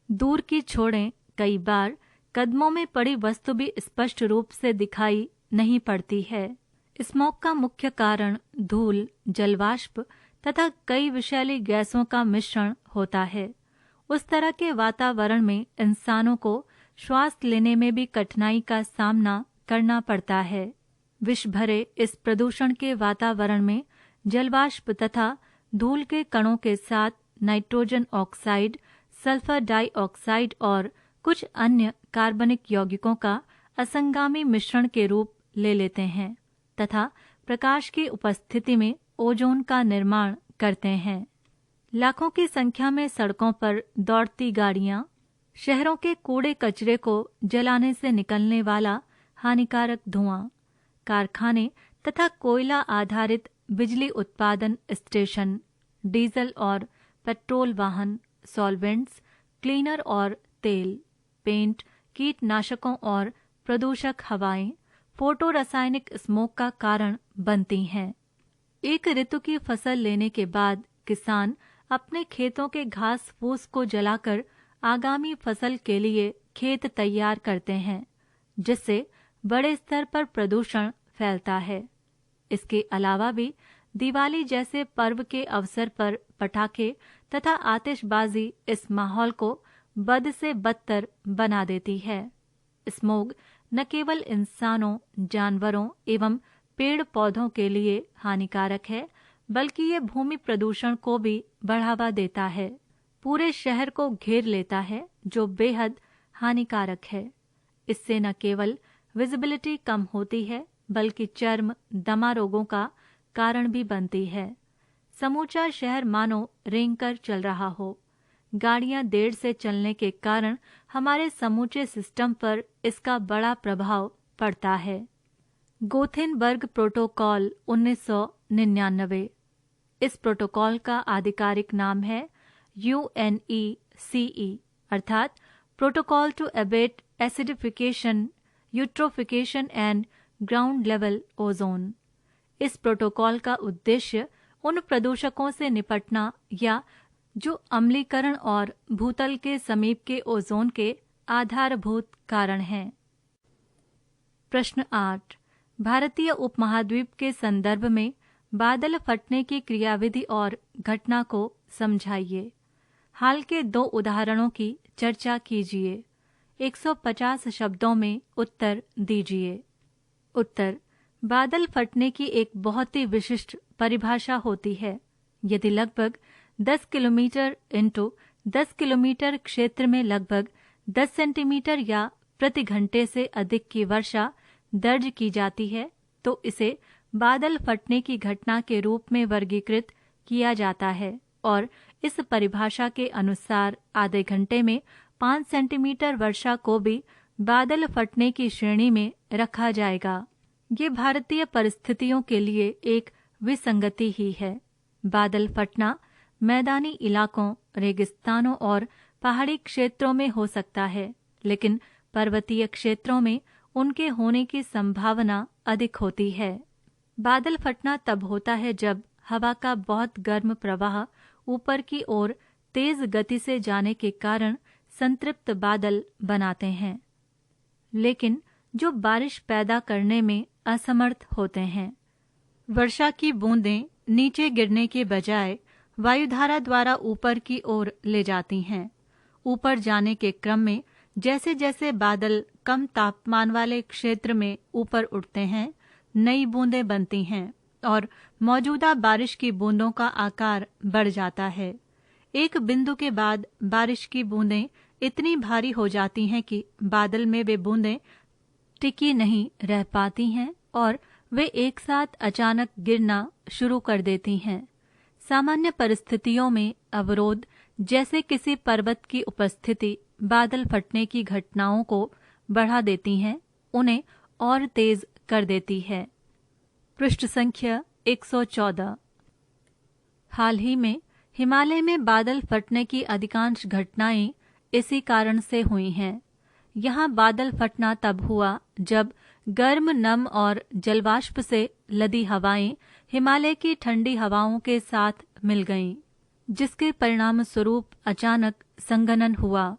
दूर की छोड़ें कई बार कदमों में पड़ी वस्तु भी स्पष्ट रूप से दिखाई नहीं पड़ती है। स्मोक का मुख्य कारण धूल, जलवाष्प तथा कई विषैली गैसों का मिश्रण होता है। उस तरह के वातावरण में इंसानों को श्वास लेने में भी कठिनाई का सामना करना पड़ता है। विष भरे इस प्रदूषण के वातावरण में जलवाष्प तथा धूल के कणों के साथ नाइट्रोजन ऑक्साइड, सल्फर डाइऑक्साइड और कुछ अन्य कार्बनिक यौगिकों का असंगामी मिश्रण के रूप ले लेते हैं तथा प्रकाश की उपस्थिति में ओजोन का निर्माण करते हैं। लाखों की संख्या में सड़कों पर दौड़ती गाड़ियां, शहरों के कूड़े कचरे को जलाने से निकलने वाला हानिकारक धुआं, कारखाने तथा कोयला आधारित बिजली उत्पादन स्टेशन, डीजल और पेट्रोल वाहन, सॉल्वेंट्स, क्लीनर और तेल, पेंट, कीटनाशकों और प्रदूषक हवाएं फोटो रासायनिक स्मोक का कारण बनती हैं। एक ऋतु की फसल लेने के बाद किसान अपने खेतों के घास फूस को जलाकर आगामी फसल के लिए खेत तैयार करते हैं, जिससे बड़े स्तर पर प्रदूषण फैलता है। इसके अलावा भी दिवाली जैसे पर्व के अवसर पर पटाखे तथा आतिशबाजी इस माहौल को बद से बदतर बना देती है। स्मोग न केवल इंसानों, जानवरों एवं पेड़ पौधों के लिए हानिकारक है, बल्कि ये भूमि प्रदूषण को भी बढ़ावा देता है। पूरे शहर को घेर लेता है, जो बेहद हानिकारक है। इससे न केवल विजिबिलिटी कम होती है, बल्कि चर्म, दमा रोगों का कारण भी बनती है। समूचा शहर मानो रेंग कर चल रहा हो। गाड़ियां देर से चलने के कारण हमारे समूचे सिस्टम पर इसका बड़ा प्रभाव पड़ता है। Gothenburg protocol 1999। इस प्रोटोकॉल का आधिकारिक नाम है UNECE, अर्थात protocol to abate acidification, eutrophication and ground level ozone. इस प्रोटोकॉल का उद्देश्य उन प्रदूषकों से निपटना या जो अम्लीकरण और भूतल के समीप के ओजोन के आधारभूत कारण हैं। प्रश्न 8, भारतीय उपमहाद्वीप के संदर्भ में बादल फटने की क्रियाविधि और घटना को समझाइए। हाल के 2 उदाहरणों की चर्चा कीजिए। 150 शब्दों में उत्तर दीजिए। उत्तर: बादल फटने की एक बहुत ही विशिष्ट परिभाषा होती है यदि लगभग 10 किलोमीटर इंटू 10 किलोमीटर क्षेत्र में लगभग 10 सेंटीमीटर या प्रति घंटे से अधिक की वर्षा दर्ज की जाती है, तो इसे बादल फटने की घटना के रूप में वर्गीकृत किया जाता है और इस परिभाषा के अनुसार आधे घंटे में 5 सेंटीमीटर वर्षा को भी बादल फटने की श्रेणी में रखा जाएगा। ये भारतीय परिस्थितियों के लिए एक विसंगति ही है। बादल फटना मैदानी इलाकों, रेगिस्तानों और पहाड़ी क्षेत्रों में हो सकता है, लेकिन पर्वतीय क्षेत्रों में उनके होने की संभावना अधिक होती है। बादल फटना तब होता है जब हवा का बहुत गर्म प्रवाह ऊपर की ओर तेज गति से जाने के कारण संतृप्त बादल बनाते हैं, लेकिन जो बारिश पैदा करने में असमर्थ होते हैं। वर्षा की बूंदें नीचे गिरने के बजाय वायुधारा द्वारा ऊपर की ओर ले जाती हैं। ऊपर जाने के क्रम में जैसे जैसे बादल कम तापमान वाले क्षेत्र में ऊपर उठते हैं, नई बूंदें बनती हैं और मौजूदा बारिश की बूंदों का आकार बढ़ जाता है। एक बिंदु के बाद बारिश की बूंदें इतनी भारी हो जाती हैं कि बादल में वे बूंदें टिकी नहीं रह पाती हैं और वे एक साथ अचानक गिरना शुरू कर देती हैं। सामान्य परिस्थितियों में अवरोध जैसे किसी पर्वत की उपस्थिति बादल फटने की घटनाओं को बढ़ा देती हैं, उन्हें और तेज कर देती है। पृष्ठ संख्या 114। हाल ही में हिमालय में बादल फटने की अधिकांश घटनाएं इसी कारण से हुई हैं। यहाँ बादल फटना तब हुआ जब गर्म, नम और जलवाष्प से लदी हवाएं हिमालय की ठंडी हवाओं के साथ मिल गईं, जिसके परिणाम स्वरूप अचानक संघनन हुआ।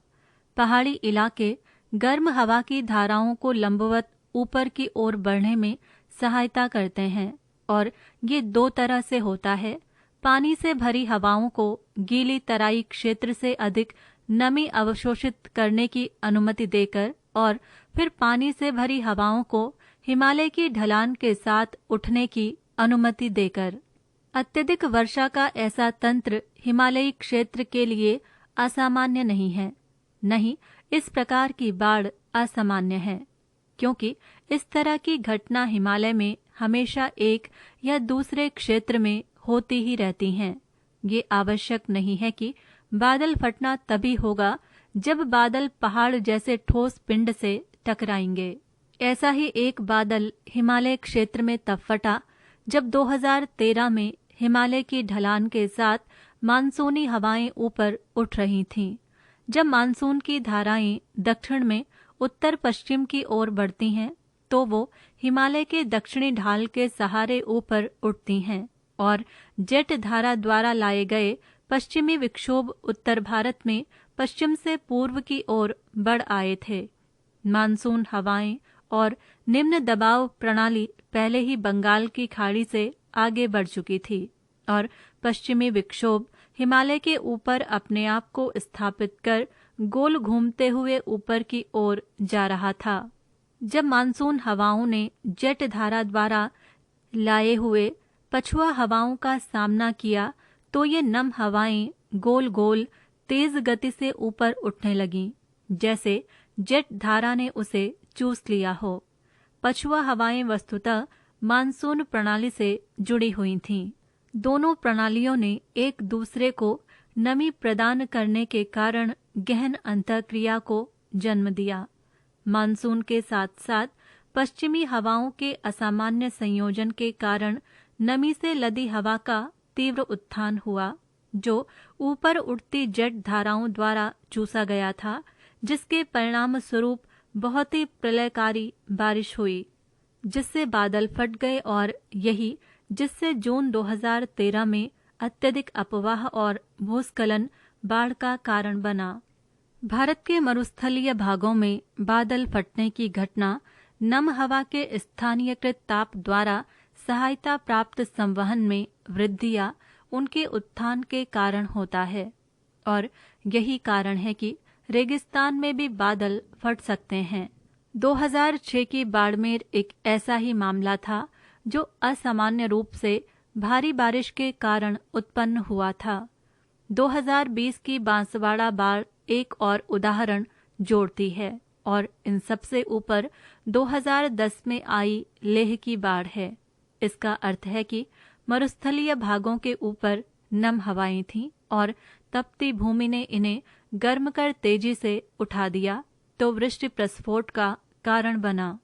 पहाड़ी इलाके गर्म हवा की धाराओं को लंबवत ऊपर की ओर बढ़ने में सहायता करते हैं और ये दो तरह से होता है। पानी से भरी हवाओं को गीली तराई क्षेत्र से अधिक नमी अवशोषित करने की अनुमति देकर और फिर पानी से भरी हवाओं को हिमालय की ढलान के साथ उठने की अनुमति देकर। अत्यधिक वर्षा का ऐसा तंत्र हिमालयी क्षेत्र के लिए असामान्य नहीं है। नहीं, इस प्रकार की बाढ़ असामान्य है, क्योंकि इस तरह की घटना हिमालय में हमेशा एक या दूसरे क्षेत्र में होती ही रहती हैं। ये आवश्यक नहीं है कि बादल फटना तभी होगा जब बादल पहाड़ जैसे ठोस पिंड से टकराएंगे। ऐसा ही एक बादल हिमालय क्षेत्र में तब फटा जब 2013 में हिमालय की ढलान के साथ मानसूनी हवाएं ऊपर उठ रही थीं। जब मानसून की धाराएं दक्षिण में उत्तर पश्चिम की ओर बढ़ती हैं, तो वो हिमालय के दक्षिणी ढाल के सहारे ऊपर उठती हैं और जेट धारा द्वारा लाए गए पश्चिमी विक्षोभ उत्तर भारत में पश्चिम से पूर्व की ओर बढ़ आए थे। मानसून हवाएं और निम्न दबाव प्रणाली पहले ही बंगाल की खाड़ी से आगे बढ़ चुकी थी और पश्चिमी विक्षोभ हिमालय के ऊपर अपने आप को स्थापित कर गोल घूमते हुए ऊपर की ओर जा रहा था। जब मानसून हवाओं ने जेट धारा द्वारा लाए हुए पछुआ हवाओं का सामना किया, तो ये नम हवाएं गोल गोल तेज गति से ऊपर उठने लगीं, जैसे जेट धारा ने उसे चूस लिया हो। पछुआ हवाएं वस्तुतः मानसून प्रणाली से जुड़ी हुई थीं। दोनों प्रणालियों ने एक दूसरे को नमी प्रदान करने के कारण गहन अंतःक्रिया को जन्म दिया। मानसून के साथ साथ पश्चिमी हवाओं के असामान्य संयोजन के कारण नमी से लदी हवा का तीव्र उत्थान हुआ, जो ऊपर उठती जेट धाराओं द्वारा चूसा गया था, जिसके परिणाम स्वरूप बहुत ही प्रलयकारी बारिश हुई, जिससे बादल फट गए और यही जिससे जून 2013 में अत्यधिक अपवाह और भूस्खलन बाढ़ का कारण बना। भारत के मरुस्थलीय भागों में बादल फटने की घटना नम हवा के स्थानीयकृत ताप द्वारा सहायता प्राप्त संवहन में वृद्धि या उनके उत्थान के कारण होता है, और यही कारण है कि रेगिस्तान में भी बादल फट सकते हैं। 2006 की बाड़मेर एक ऐसा ही मामला था, जो असामान्य रूप से भारी बारिश के कारण उत्पन्न हुआ था। 2020 की बांसवाड़ा बाढ़ एक और उदाहरण जोड़ती है, और इन सबसे ऊपर 2010 में आई लेह की बाढ़ है। इसका अर्थ है कि मरुस्थलीय भागों के ऊपर नम हवाएं थीं और तपती भूमि ने इन्हें गर्म कर तेजी से उठा दिया, तो वृष्टि प्रस्फोट का कारण बना।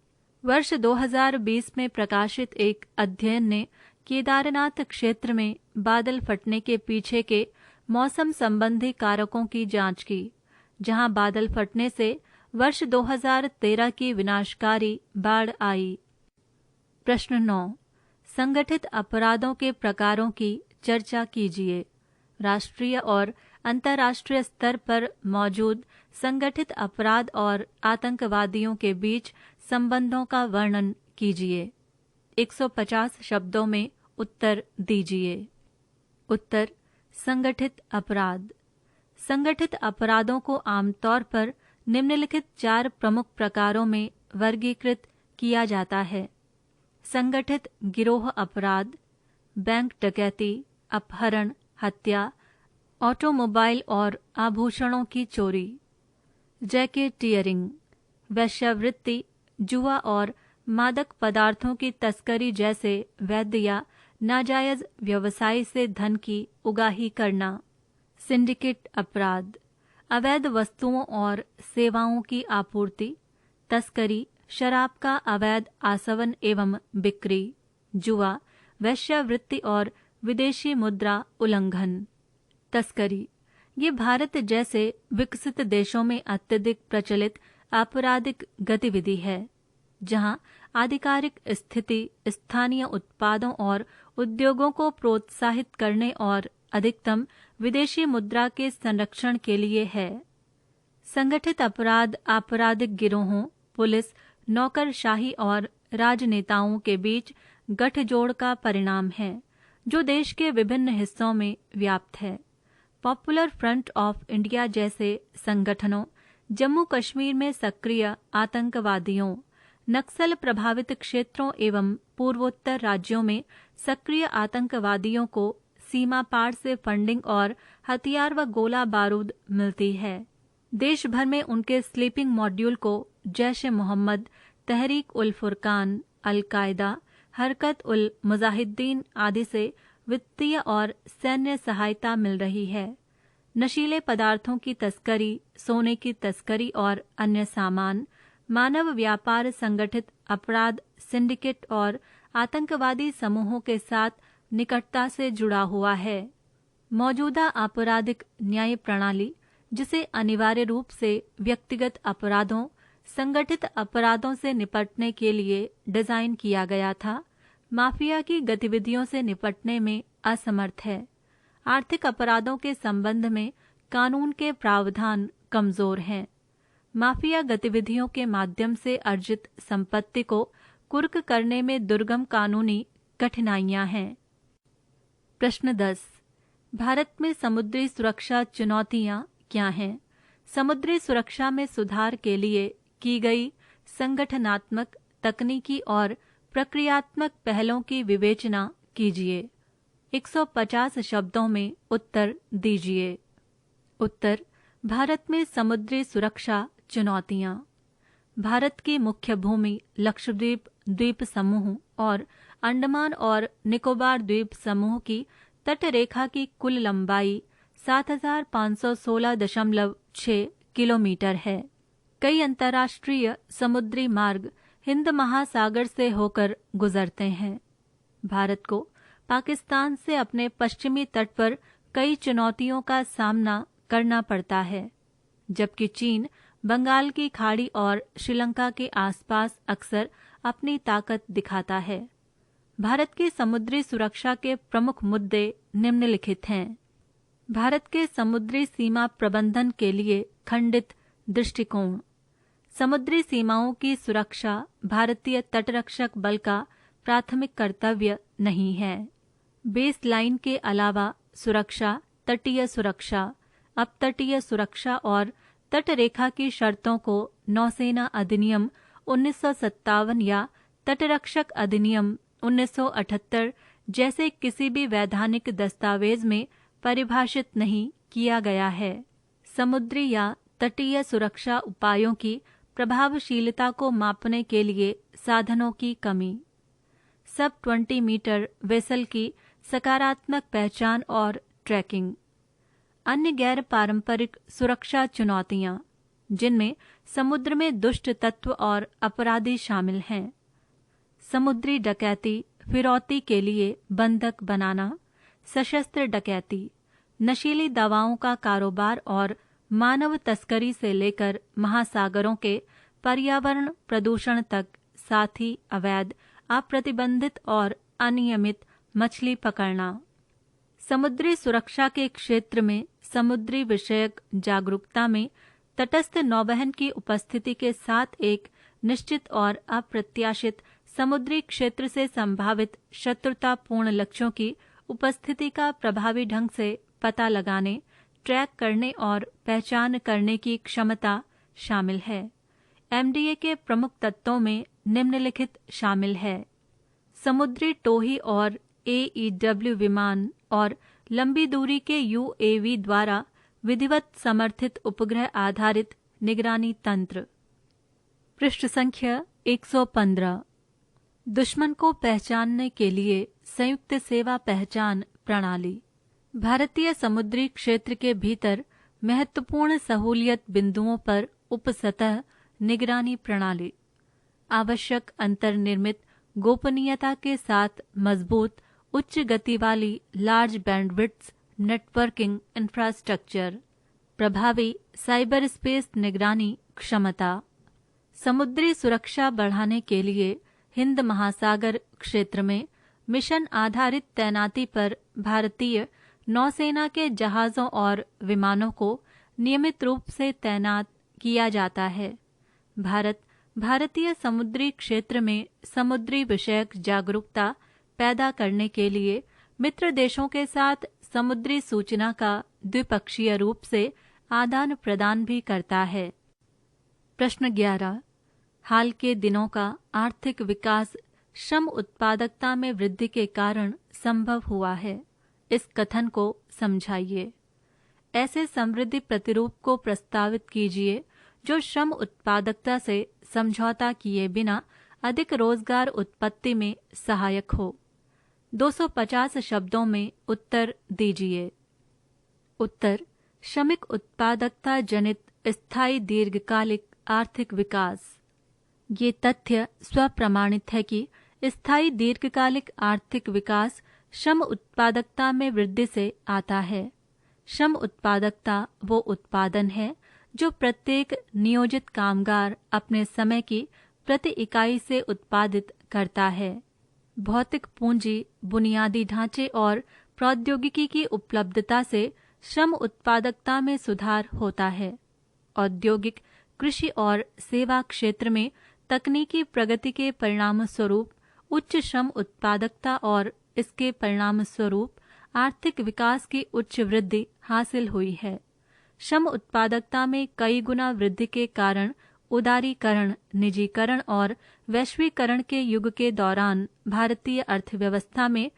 वर्ष 2020 में प्रकाशित एक अध्ययन ने केदारनाथ क्षेत्र में बादल फटने के पीछे के मौसम संबंधी कारकों की जांच की, जहां बादल फटने से वर्ष 2013 की विनाशकारी बाढ़ आई। प्रश्न 9, संगठित अपराधों के प्रकारों की चर्चा कीजिए। राष्ट्रीय और अंतर्राष्ट्रीय स्तर पर मौजूद संगठित अपराध और आतंकवादियों के बीच संबंधों का वर्णन कीजिए। 150 शब्दों में उत्तर दीजिए। उत्तर: संगठित अपराध। संगठित अपराधों को आमतौर पर निम्नलिखित 4 प्रमुख प्रकारों में वर्गीकृत किया जाता है। संगठित गिरोह अपराध, बैंक डकैती, अपहरण, हत्या, ऑटोमोबाइल और आभूषणों की चोरी, जैकेटियरिंग, वेश्यावृत्ति, जुआ और मादक पदार्थों की तस्करी जैसे वैध या नाजायज व्यवसाय से धन की उगाही करना। सिंडिकेट अपराध, अवैध वस्तुओं और सेवाओं की आपूर्ति, तस्करी, शराब का अवैध आसवन एवं बिक्री, जुआ, वेश्यावृत्ति और विदेशी मुद्रा उल्लंघन। तस्करी, ये भारत जैसे विकसित देशों में अत्यधिक प्रचलित आपराधिक गतिविधि है, जहां आधिकारिक स्थिति स्थानीय उत्पादों और उद्योगों को प्रोत्साहित करने और अधिकतम विदेशी मुद्रा के संरक्षण के लिए है। संगठित अपराध आपराधिक गिरोहों, पुलिस, नौकरशाही और राजनेताओं के बीच गठजोड़ का परिणाम है, जो देश के विभिन्न हिस्सों में व्याप्त है। पॉपुलर फ्रंट ऑफ इंडिया जैसे संगठनों, जम्मू कश्मीर में सक्रिय आतंकवादियों, नक्सल प्रभावित क्षेत्रों एवं पूर्वोत्तर राज्यों में सक्रिय आतंकवादियों को सीमा पार से फंडिंग और हथियार व गोला बारूद मिलती है। देश भर में उनके स्लीपिंग मॉड्यूल को जैश ए मोहम्मद, तहरीक उल फुरकान, अल-कायदा, हरकत उल मुजाहिदीन आदि से वित्तीय और सैन्य सहायता मिल रही है। नशीले पदार्थों की तस्करी, सोने की तस्करी और अन्य सामान, मानव व्यापार संगठित अपराध सिंडिकेट और आतंकवादी समूहों के साथ निकटता से जुड़ा हुआ है। मौजूदा आपराधिक न्याय प्रणाली, जिसे अनिवार्य रूप से व्यक्तिगत अपराधों, संगठित अपराधों से निपटने के लिए डिजाइन किया गया था, माफिया की गतिविधियों से निपटने में असमर्थ है। आर्थिक अपराधों के संबंध में कानून के प्रावधान कमजोर हैं। माफिया गतिविधियों के माध्यम से अर्जित संपत्ति को कुर्क करने में दुर्गम कानूनी कठिनाइयां हैं। प्रश्न 10, भारत में समुद्री सुरक्षा चुनौतियां क्या हैं? समुद्री सुरक्षा में सुधार के लिए की गई संगठनात्मक, तकनीकी और प्रक्रियात्मक पहलों की विवेचना कीजिए। 150 शब्दों में उत्तर दीजिए। उत्तर, भारत में समुद्री सुरक्षा चुनौतियां। भारत की मुख्य भूमि लक्षद्वीप द्वीप समूह और अंडमान और निकोबार द्वीप समूह की तटरेखा की कुल लंबाई 7516.6 किलोमीटर है। कई अंतर्राष्ट्रीय समुद्री मार्ग हिंद महासागर से होकर गुजरते हैं। भारत को पाकिस्तान से अपने पश्चिमी तट पर कई चुनौतियों का सामना करना पड़ता है, जबकि चीन बंगाल की खाड़ी और श्रीलंका के आसपास अक्सर अपनी ताकत दिखाता है। भारत की समुद्री सुरक्षा के प्रमुख मुद्दे निम्नलिखित हैं। भारत के समुद्री सीमा प्रबंधन के लिए खंडित दृष्टिकोण। समुद्री सीमाओं की सुरक्षा भारतीय तटरक्षक बल का प्राथमिक कर्तव्य नहीं है। बेस लाइन के अलावा सुरक्षा, तटीय सुरक्षा, अपतटीय सुरक्षा और तटरेखा की शर्तों को नौसेना अधिनियम 1957 या तटरक्षक अधिनियम 1978 जैसे किसी भी वैधानिक दस्तावेज में परिभाषित नहीं किया गया है। समुद्री या तटीय सुरक्षा उपायों की प्रभावशीलता को मापने के लिए साधनों की कमी। सब 20 मीटर वेसल की सकारात्मक पहचान और ट्रैकिंग। अन्य गैर पारंपरिक सुरक्षा चुनौतियां, जिनमें समुद्र में दुष्ट तत्व और अपराधी शामिल हैं। समुद्री डकैती, फिरौती के लिए बंधक बनाना, सशस्त्र डकैती, नशीली दवाओं का कारोबार और मानव तस्करी से लेकर महासागरों के पर्यावरण प्रदूषण तक, साथ ही अवैध, अप्रतिबंधित और अनियमित मछली पकड़ना। समुद्री सुरक्षा के क्षेत्र में समुद्री विषयक जागरूकता में तटस्थ नौवहन की उपस्थिति के साथ एक निश्चित और अप्रत्याशित समुद्री क्षेत्र से संभावित शत्रुतापूर्ण लक्ष्यों की उपस्थिति का प्रभावी ढंग से पता लगाने, ट्रैक करने और पहचान करने की क्षमता शामिल है। एमडीए के प्रमुख तत्वों में निम्नलिखित शामिल है: समुद्री टोही और एईडब्ल्यू विमान और लंबी दूरी के यूएवी द्वारा विधिवत समर्थित उपग्रह आधारित निगरानी तंत्र। पृष्ठ संख्या 115। दुश्मन को पहचानने के लिए संयुक्त सेवा पहचान प्रणाली। भारतीय समुद्री क्षेत्र के भीतर महत्वपूर्ण सहूलियत बिंदुओं पर उपसतह निगरानी प्रणाली। आवश्यक अंतर्निर्मित गोपनीयता के साथ मजबूत उच्च गति वाली लार्ज बैंडविड्थ नेटवर्किंग इंफ्रास्ट्रक्चर। प्रभावी साइबर स्पेस निगरानी क्षमता। समुद्री सुरक्षा बढ़ाने के लिए हिंद महासागर क्षेत्र में मिशन आधारित तैनाती पर भारतीय नौसेना के जहाज़ों और विमानों को नियमित रूप से तैनात किया जाता है। भारत भारतीय समुद्री क्षेत्र में समुद्री विषयक जागरूकता पैदा करने के लिए मित्र देशों के साथ समुद्री सूचना का द्विपक्षीय रूप से आदान प्रदान भी करता है। प्रश्न 11। हाल के दिनों का आर्थिक विकास श्रम उत्पादकता में वृद्धि के कारण संभव हुआ है। इस कथन को समझाइए। ऐसे समृद्धि प्रतिरूप को प्रस्तावित कीजिए जो श्रम उत्पादकता से समझौता किए बिना अधिक रोजगार उत्पत्ति में सहायक हो। 250 शब्दों में उत्तर दीजिए। उत्तर: श्रमिक उत्पादकता जनित स्थायी दीर्घकालिक आर्थिक विकास। ये तथ्य स्वप्रमाणित है कि स्थायी दीर्घकालिक आर्थिक विकास श्रम उत्पादकता में वृद्धि से आता है। श्रम उत्पादकता वो उत्पादन है जो प्रत्येक नियोजित कामगार अपने समय की प्रति इकाई से उत्पादित करता है। भौतिक पूंजी, बुनियादी ढांचे और प्रौद्योगिकी की उपलब्धता से श्रम उत्पादकता में सुधार होता है। औद्योगिक, कृषि और सेवा क्षेत्र में तकनीकी प्रगति के परिणाम स्वरूप उच्च श्रम उत्पादकता और इसके परिणाम स्वरूप आर्थिक विकास की उच्च वृद्धि हासिल हुई है। श्रम उत्पादकता में कई गुना वृद्धि के कारण उदारीकरण, निजीकरण और वैश्वीकरण के युग के दौरान भारतीय अर्थव्यवस्था में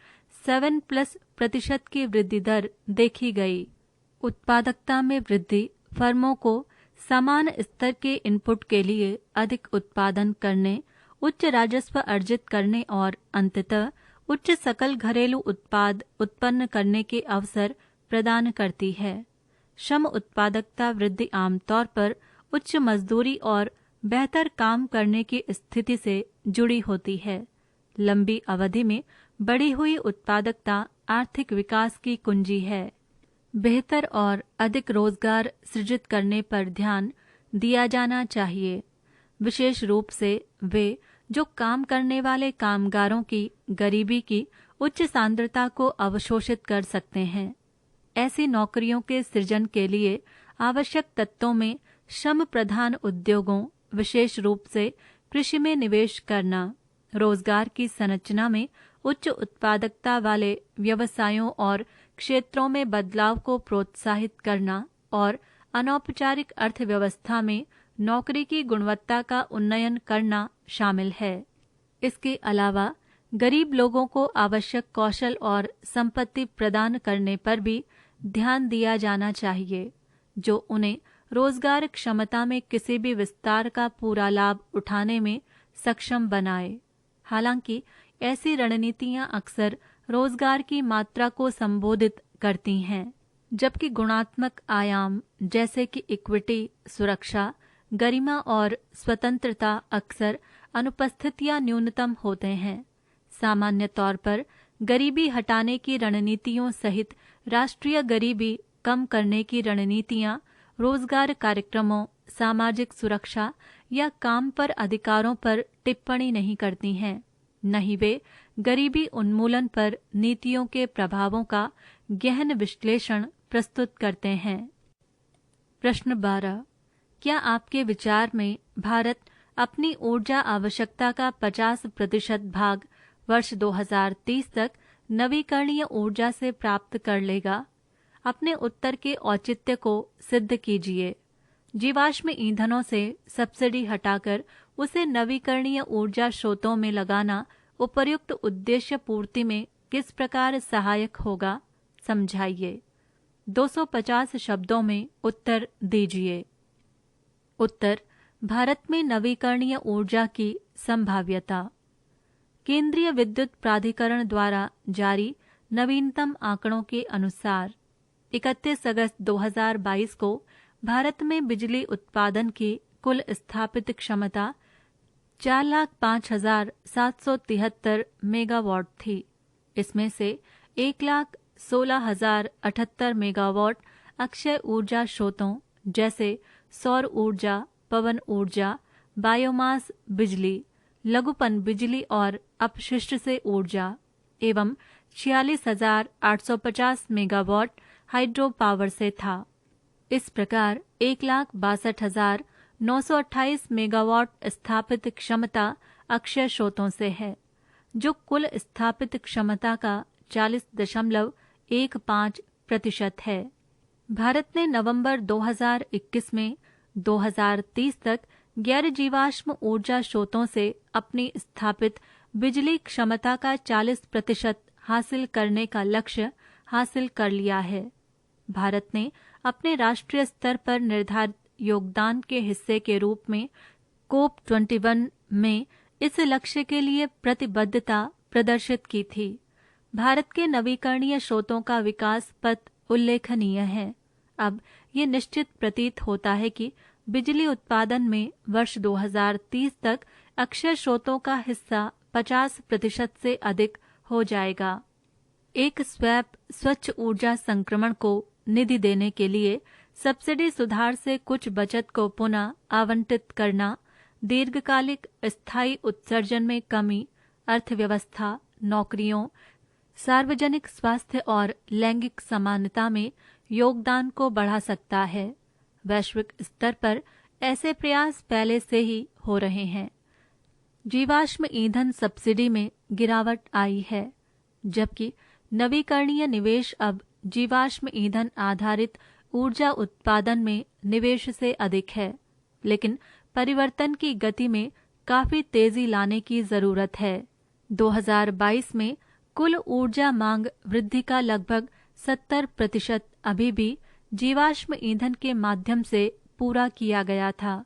7+ % की वृद्धि दर देखी गई। उत्पादकता में वृद्धि फर्मों को समान स्तर के इनपुट के लिए अधिक उत्पादन करने, उच्च राजस्व अर्जित करने और अंततः उच्च सकल घरेलू उत्पाद उत्पन्न करने के अवसर प्रदान करती है। श्रम उत्पादकता वृद्धि आमतौर पर उच्च मजदूरी और बेहतर काम करने की स्थिति से जुड़ी होती है। लंबी अवधि में बढ़ी हुई उत्पादकता आर्थिक विकास की कुंजी है। बेहतर और अधिक रोजगार सृजित करने पर ध्यान दिया जाना चाहिए, विशेष रूप से वे जो काम करने वाले कामगारों की गरीबी की उच्च सांद्रता को अवशोषित कर सकते हैं। ऐसी नौकरियों के सृजन के लिए आवश्यक तत्वों में श्रम प्रधान उद्योगों, विशेष रूप से कृषि में निवेश करना, रोजगार की संरचना में उच्च उत्पादकता वाले व्यवसायों और क्षेत्रों में बदलाव को प्रोत्साहित करना और अनौपचारिक अर्थव्यवस्था में नौकरी की गुणवत्ता का उन्नयन करना शामिल है। इसके अलावा गरीब लोगों को आवश्यक कौशल और संपत्ति प्रदान करने पर भी ध्यान दिया जाना चाहिए, जो उन्हें रोजगार क्षमता में किसी भी विस्तार का पूरा लाभ उठाने में सक्षम बनाए। हालांकि ऐसी रणनीतियां अक्सर रोजगार की मात्रा को संबोधित करती हैं, जबकि गुणात्मक आयाम जैसे कि इक्विटी, सुरक्षा, गरिमा और स्वतंत्रता अक्सर अनुपस्थित या न्यूनतम होते हैं। सामान्य तौर पर गरीबी हटाने की रणनीतियों सहित राष्ट्रीय गरीबी कम करने की रणनीतियां रोजगार कार्यक्रमों, सामाजिक सुरक्षा या काम पर अधिकारों पर टिप्पणी नहीं करती हैं। नहीं वे गरीबी उन्मूलन पर नीतियों के प्रभावों का गहन विश्लेषण प्रस्तुत करते हैं। प्रश्न 12। क्या आपके विचार में भारत अपनी ऊर्जा आवश्यकता का 50% भाग वर्ष 2030 तक नवीकरणीय ऊर्जा से प्राप्त कर लेगा? अपने उत्तर के औचित्य को सिद्ध कीजिए। जीवाश्म ईंधनों से सब्सिडी हटाकर उसे नवीकरणीय ऊर्जा स्रोतों में लगाना उपर्युक्त उद्देश्य पूर्ति में किस प्रकार सहायक होगा, समझाइए। 250 शब्दों में उत्तर दीजिए। उत्तर: भारत में नवीकरणीय ऊर्जा की संभाव्यता। केंद्रीय विद्युत प्राधिकरण द्वारा जारी नवीनतम आंकड़ों के अनुसार 31 अगस्त 2022 को भारत में बिजली उत्पादन की कुल स्थापित क्षमता 4,05,773 मेगावाट थी। इसमें से 1,16,078 मेगावाट अक्षय ऊर्जा स्रोतों जैसे सौर ऊर्जा, पवन ऊर्जा, बायोमास बिजली, लघुपन बिजली और अपशिष्ट से ऊर्जा एवं 46,850 मेगावाट हाइड्रो पावर से था। इस प्रकार 1,62,928 मेगावाट स्थापित क्षमता अक्षय स्रोतों से है, जो कुल स्थापित क्षमता का 40.15% है। भारत ने नवंबर 2021 में 2030 तक गैर जीवाश्म ऊर्जा स्रोतों से अपनी स्थापित बिजली क्षमता का 40% हासिल करने का लक्ष्य हासिल कर लिया है। भारत ने अपने राष्ट्रीय स्तर पर निर्धारित योगदान के हिस्से के रूप में COP21 में इस लक्ष्य के लिए प्रतिबद्धता प्रदर्शित की थी। भारत के नवीकरणीय स्रोतों का विकास पथ उल्लेखनीय है। अब ये निश्चित प्रतीत होता है कि बिजली उत्पादन में वर्ष 2030 तक अक्षय स्रोतों का हिस्सा 50% से अधिक हो जाएगा। एक स्वैप स्वच्छ ऊर्जा संक्रमण को निधि देने के लिए सब्सिडी सुधार से कुछ बचत को पुनः आवंटित करना, दीर्घकालिक स्थायी उत्सर्जन में कमी, अर्थव्यवस्था, नौकरियों, सार्वजनिक स्वास्थ्य और लैंगिक समानता में योगदान को बढ़ा सकता है। वैश्विक स्तर पर ऐसे प्रयास पहले से ही हो रहे हैं। जीवाश्म ईंधन सब्सिडी में गिरावट आई है, जबकि नवीकरणीय निवेश अब जीवाश्म ईंधन आधारित ऊर्जा उत्पादन में निवेश से अधिक है। लेकिन परिवर्तन की गति में काफी तेजी लाने की जरूरत है। 2022 में कुल ऊर्जा मांग वृद्धि का लगभग 70% अभी भी जीवाश्म ईंधन के माध्यम से पूरा किया गया था।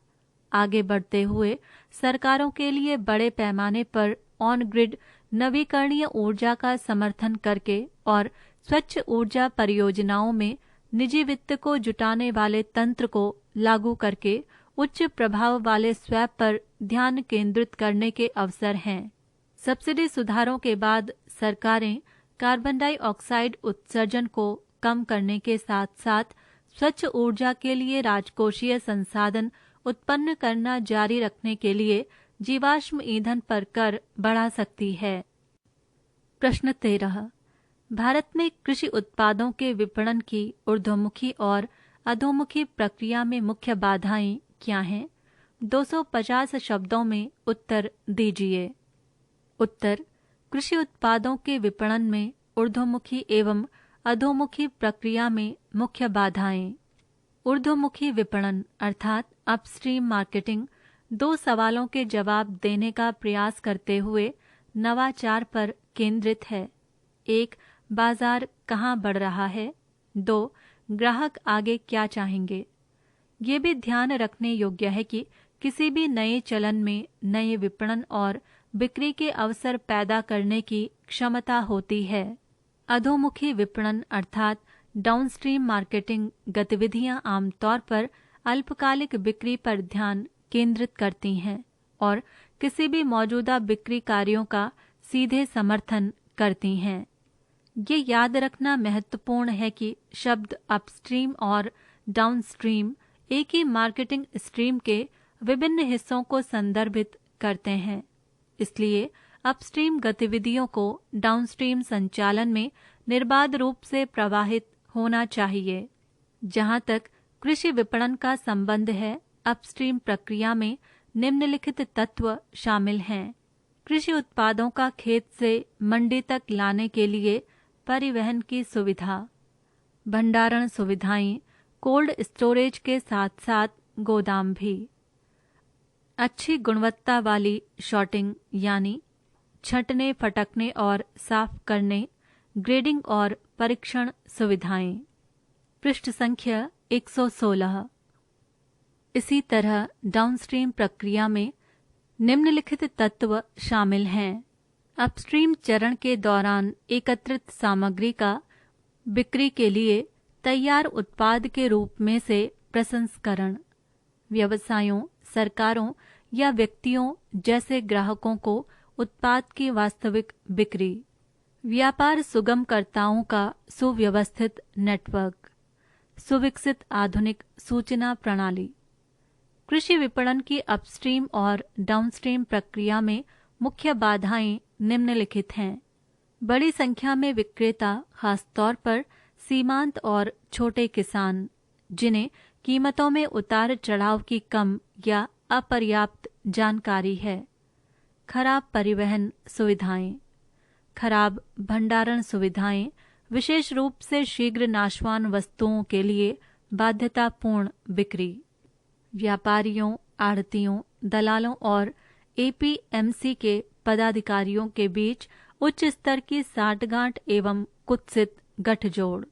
आगे बढ़ते हुए सरकारों के लिए बड़े पैमाने पर ऑन ग्रिड नवीकरणीय ऊर्जा का समर्थन करके और स्वच्छ ऊर्जा परियोजनाओं में निजी वित्त को जुटाने वाले तंत्र को लागू करके उच्च प्रभाव वाले स्वैप पर ध्यान केंद्रित करने के अवसर हैं। सब्सिडी सुधारों के बाद सरकारें कार्बन डाइऑक्साइड उत्सर्जन को कम करने के साथ साथ स्वच्छ ऊर्जा के लिए राजकोषीय संसाधन उत्पन्न करना जारी रखने के लिए जीवाश्म ईंधन पर कर बढ़ा सकती है। प्रश्न 13। भारत में कृषि उत्पादों के विपणन की ऊर्ध्वमुखी और अधोमुखी प्रक्रिया में मुख्य बाधाएं क्या हैं? 250 शब्दों में उत्तर दीजिए। उत्तर: कृषि उत्पादों के विपणन में ऊर्ध्वमुखी एवं अधोमुखी प्रक्रिया में मुख्य बाधाएं। ऊर्ध्वमुखी विपणन अर्थात अपस्ट्रीम मार्केटिंग 2 सवालों के जवाब देने का प्रयास करते हुए नवाचार पर केंद्रित है। 1. बाजार कहाँ बढ़ रहा है? 2. ग्राहक आगे क्या चाहेंगे? ये भी ध्यान रखने योग्य है कि किसी भी नए चलन में नए विपणन और बिक्री के अवसर पैदा करने की क्षमता होती है। अधोमुखी विपणन अर्थात डाउनस्ट्रीम मार्केटिंग गतिविधियां आमतौर पर अल्पकालिक बिक्री पर ध्यान केंद्रित करती हैं और किसी भी मौजूदा बिक्री कार्यों का सीधे समर्थन करती हैं। ये याद रखना महत्वपूर्ण है कि शब्द अपस्ट्रीम और डाउनस्ट्रीम एक ही मार्केटिंग स्ट्रीम के विभिन्न हिस्सों को संदर्भित करते हैं। इसलिए अपस्ट्रीम गतिविधियों को डाउनस्ट्रीम संचालन में निर्बाध रूप से प्रवाहित होना चाहिए। जहां तक कृषि विपणन का संबंध है, अपस्ट्रीम प्रक्रिया में निम्नलिखित तत्व शामिल हैं। कृषि उत्पादों का खेत से मंडी तक लाने के लिए परिवहन की सुविधा, भंडारण सुविधाएं, कोल्ड स्टोरेज के साथ साथ गोदाम भी। अच्छी गुणवत्ता वाली शॉर्टिंग यानी छंटने, फटकने और साफ करने, ग्रेडिंग और परीक्षण सुविधाएं। पृष्ठ संख्या 116। इसी तरह डाउनस्ट्रीम प्रक्रिया में निम्नलिखित तत्व शामिल हैं। अपस्ट्रीम चरण के दौरान एकत्रित सामग्री का बिक्री के लिए तैयार उत्पाद के रूप में से प्रसंस्करण, व्यवसायों, सरकारों या व्यक्तियों जैसे ग्राहकों को उत्पाद की वास्तविक बिक्री, व्यापार सुगमकर्ताओं का सुव्यवस्थित नेटवर्क, सुविकसित आधुनिक सूचना प्रणाली। कृषि विपणन की अपस्ट्रीम और डाउनस्ट्रीम प्रक्रिया में मुख्य बाधाएं निम्नलिखित हैं। बड़ी संख्या में विक्रेता, खासतौर पर सीमांत और छोटे किसान, जिन्हें कीमतों में उतार चढ़ाव की कम या अपर्याप्त जानकारी है। खराब परिवहन सुविधाएं, खराब भंडारण सुविधाएं, विशेष रूप से शीघ्र नाशवान वस्तुओं के लिए बाध्यतापूर्ण बिक्री, व्यापारियों, आढ़तियों, दलालों और एपीएमसी के पदाधिकारियों के बीच उच्च स्तर की साठगांठ एवं कुत्सित गठजोड़,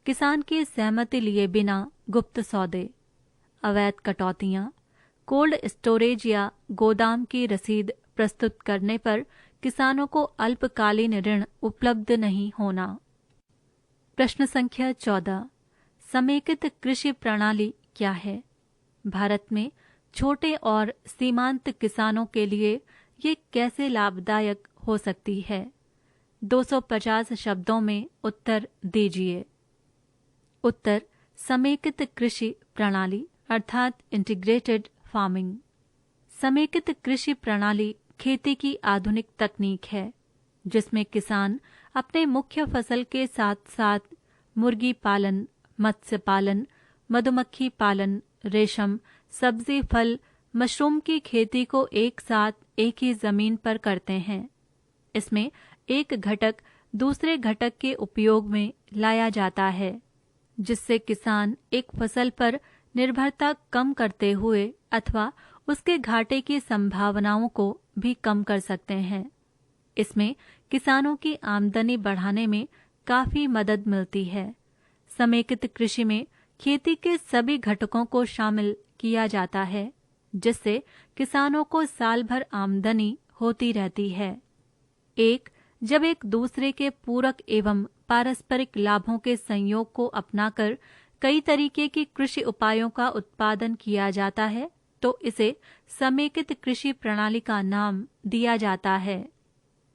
किसान की सहमति लिए बिना गुप्त सौदे, अवैध कटौतियां, कोल्ड स्टोरेज या गोदाम की रसीद प्रस्तुत करने पर किसानों को अल्पकालीन ऋण उपलब्ध नहीं होना। प्रश्न संख्या 14। समेकित कृषि प्रणाली क्या है? भारत में छोटे और सीमांत किसानों के लिए ये कैसे लाभदायक हो सकती है? 250 शब्दों में उत्तर दीजिए। उत्तर: समेकित कृषि प्रणाली अर्थात इंटीग्रेटेड फार्मिंग। समेकित कृषि प्रणाली खेती की आधुनिक तकनीक है जिसमें किसान अपने मुख्य फसल के साथ साथ मुर्गी पालन, मत्स्य पालन, मधुमक्खी पालन, रेशम, सब्जी, फल, मशरूम की खेती को एक साथ एक ही जमीन पर करते हैं। इसमें एक घटक दूसरे घटक के उपयोग में लाया जाता है, जिससे किसान एक फसल पर निर्भरता कम करते हुए अथवा उसके घाटे की संभावनाओं को भी कम कर सकते हैं। इसमें किसानों की आमदनी बढ़ाने में काफी मदद मिलती है। समेकित कृषि में खेती के सभी घटकों को शामिल किया जाता है, जिससे किसानों को साल भर आमदनी होती रहती है। जब एक दूसरे के पूरक एवं पारस्परिक लाभों के संयोग को अपनाकर कई तरीके की कृषि उपायों का उत्पादन किया जाता है तो इसे समेकित कृषि प्रणाली का नाम दिया जाता है।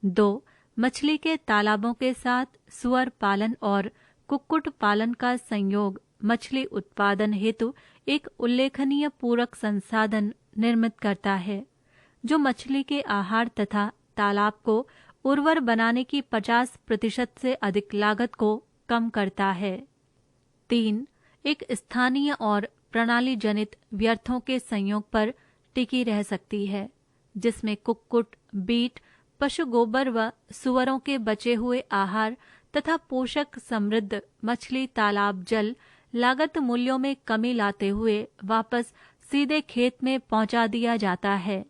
2. मछली के तालाबों के साथ सुअर पालन और कुक्कुट पालन का संयोग मछली उत्पादन हेतु एक उल्लेखनीय पूरक संसाधन निर्मित करता है, जो मछली के आहार तथा तालाब को उर्वर बनाने की 50% से अधिक लागत को कम करता है। 3. एक स्थानीय और प्रणाली जनित व्यर्थों के संयोग पर टिकी रह सकती है, जिसमें कुक्कुट, बीट, पशु गोबर व सुअरों के बचे हुए आहार तथा पोषक समृद्ध मछली तालाब जल लागत मूल्यों में कमी लाते हुए वापस सीधे खेत में पहुंचा दिया जाता है।